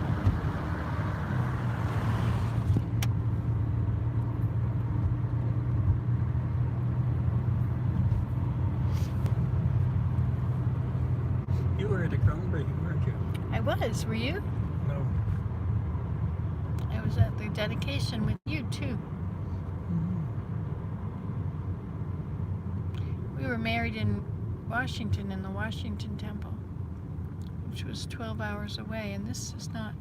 You were at the groundbreaking, weren't you? I was, were you? No. I was at the dedication with you too. Mm-hmm. We were married in Washington, in the Washington Temple, which was 12 hours away, and this is not.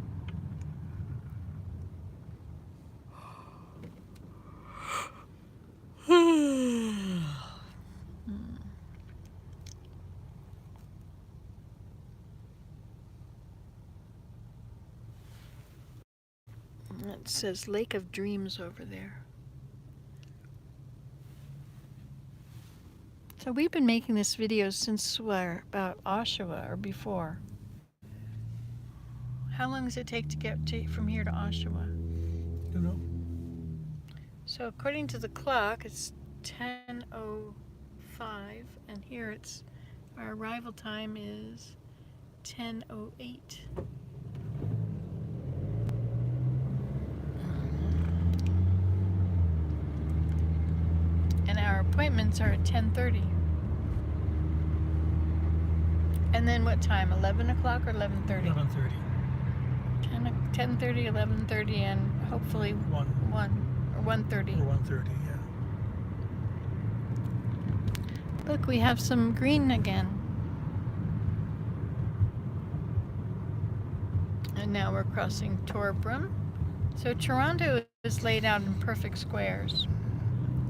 It says Lake of Dreams over there. So we've been making this video since about Oshawa or before. How long does it take to get from here to Oshawa? Don't know. So according to the clock, it's 10:05, and here our arrival time is 10:08. And our appointments are at 10:30. And then what time? 11 o'clock or 11:30? 11:30. 10:30, 11:30, and hopefully 1 or 1:30. Or 1:30, yeah. Look, we have some green again. And now we're crossing Torbram. So Toronto is laid out in perfect squares.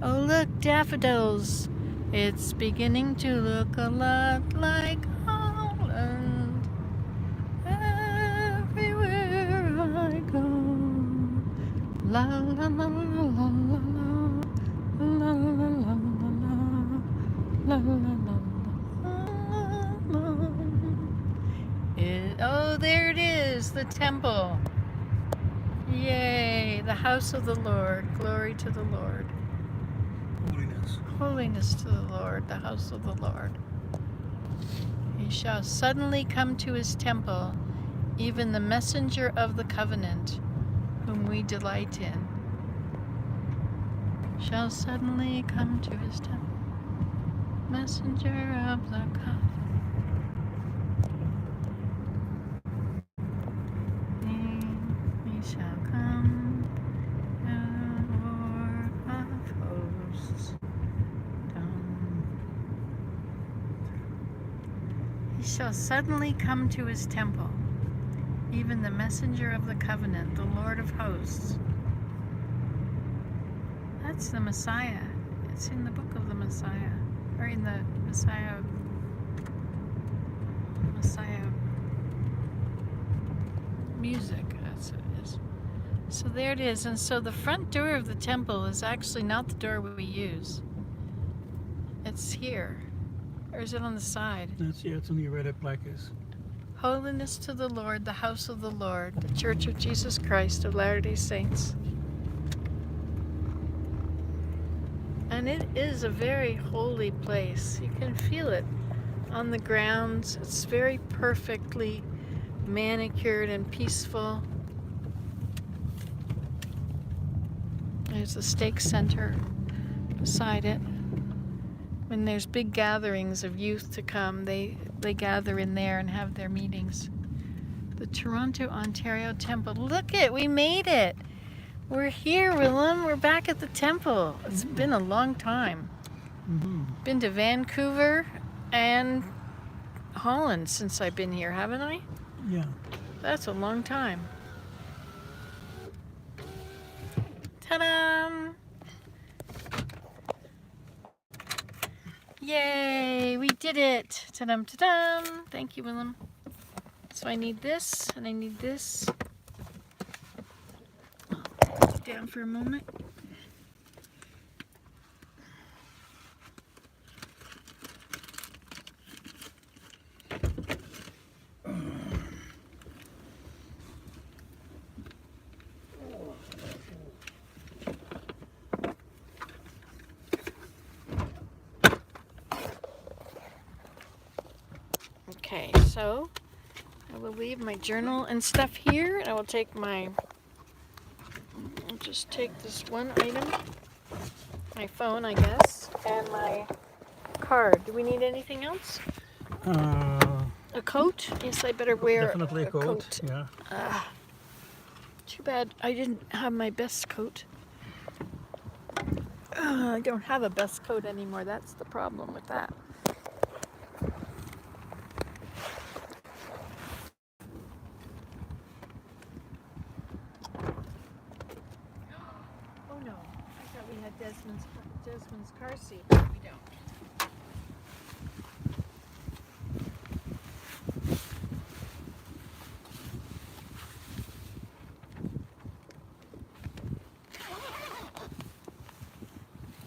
Oh, look, daffodils. It's beginning to look a lot like Holland. Everywhere I go. La la la la la la la la la la la la la la. Oh, there it is, the temple. Yay, the house of the Lord. Glory to the Lord. Holiness. Holiness to the Lord, the house of the Lord. He shall suddenly come to his temple, even the messenger of the covenant, whom we delight in. Shall suddenly come to his temple, messenger of the covenant. He shall come, the Lord of hosts. He shall suddenly come to his temple, even the messenger of the covenant, the Lord of hosts. That's the Messiah. It's in the book of the Messiah, or in the Messiah music. That's what it is. So there it is. And so the front door of the temple is actually not the door we use. It's here. Or is it on the side? It's on the where the plaque is. Holiness to the Lord, the house of the Lord, the Church of Jesus Christ of Latter-day Saints. And it is a very holy place. You can feel it on the grounds. It's very perfectly manicured and peaceful. There's a stake center beside it. When there's big gatherings of youth to come, they gather in there and have their meetings. The Toronto, Ontario Temple. Look it, we made it. We're here, Willem. We're back at the temple. It's been a long time. Been to Vancouver and Holland since I've been here, haven't I? Yeah. That's a long time. Ta-da! Yay, we did it. Ta-dum, ta-dum. Thank you, Willem. So I need this, and I need this. Put it down for a moment. Okay, so I will leave my journal and stuff here, and I will take I'll just take this one item, my phone, I guess, and my card. Do we need anything else? A coat? Yes, I better wear Definitely a coat. Yeah. Too bad I didn't have my best coat. I don't have a best coat anymore. That's the problem with that. Oh no, I thought we had Desmond's car seat. We don't.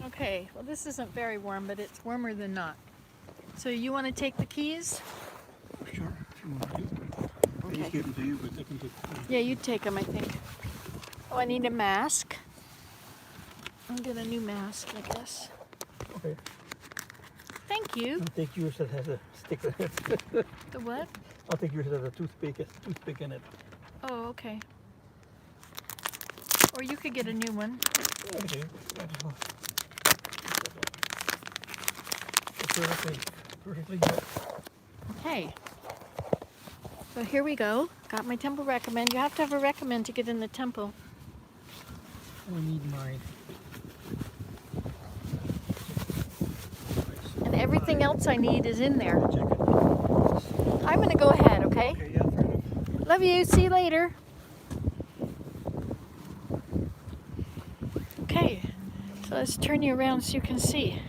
Okay, well this isn't very warm, but it's warmer than not. So you want to take the keys? Sure. If you want to. Okay. I just gave them to you, but I can take them. Yeah, you take them, I think. Oh, I need a mask. I'll get a new mask, I guess. Okay. Thank you. I'll take yours that has a stick in it. The what? I'll take yours that has a toothpick in it. Oh, okay. Or you could get a new one. Okay. Perfectly good. Okay. So here we go. Got my temple recommend. You have to have a recommend to get in the temple. I need my... And every everything else I need is in there. Check it. I'm gonna go ahead, okay? Okay, yeah, fair enough. Love you. See you later. Okay, so let's turn you around so you can see.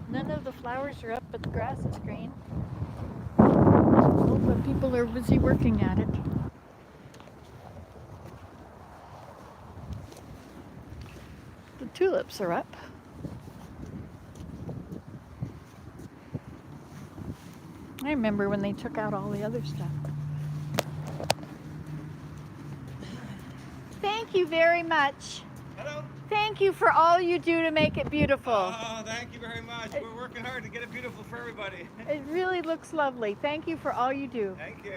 None of the flowers are up, but the grass is green. Oh, but people are busy working at it. The tulips are up. I remember when they took out all the other stuff. Thank you very much. Hello. Thank you for all you do to make it beautiful. Oh, thank you very much. We're working hard to get it beautiful for everybody. It really looks lovely. Thank you for all you do. Thank you.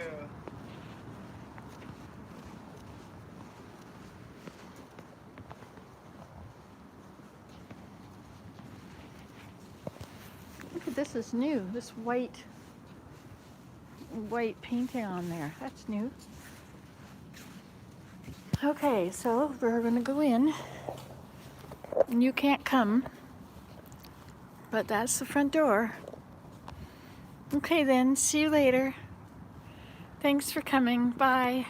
Look at this is new. This white painting on there. That's new. Okay, so we're gonna go in. And you can't come, but that's the front door. Okay then, see you later. Thanks for coming. Bye.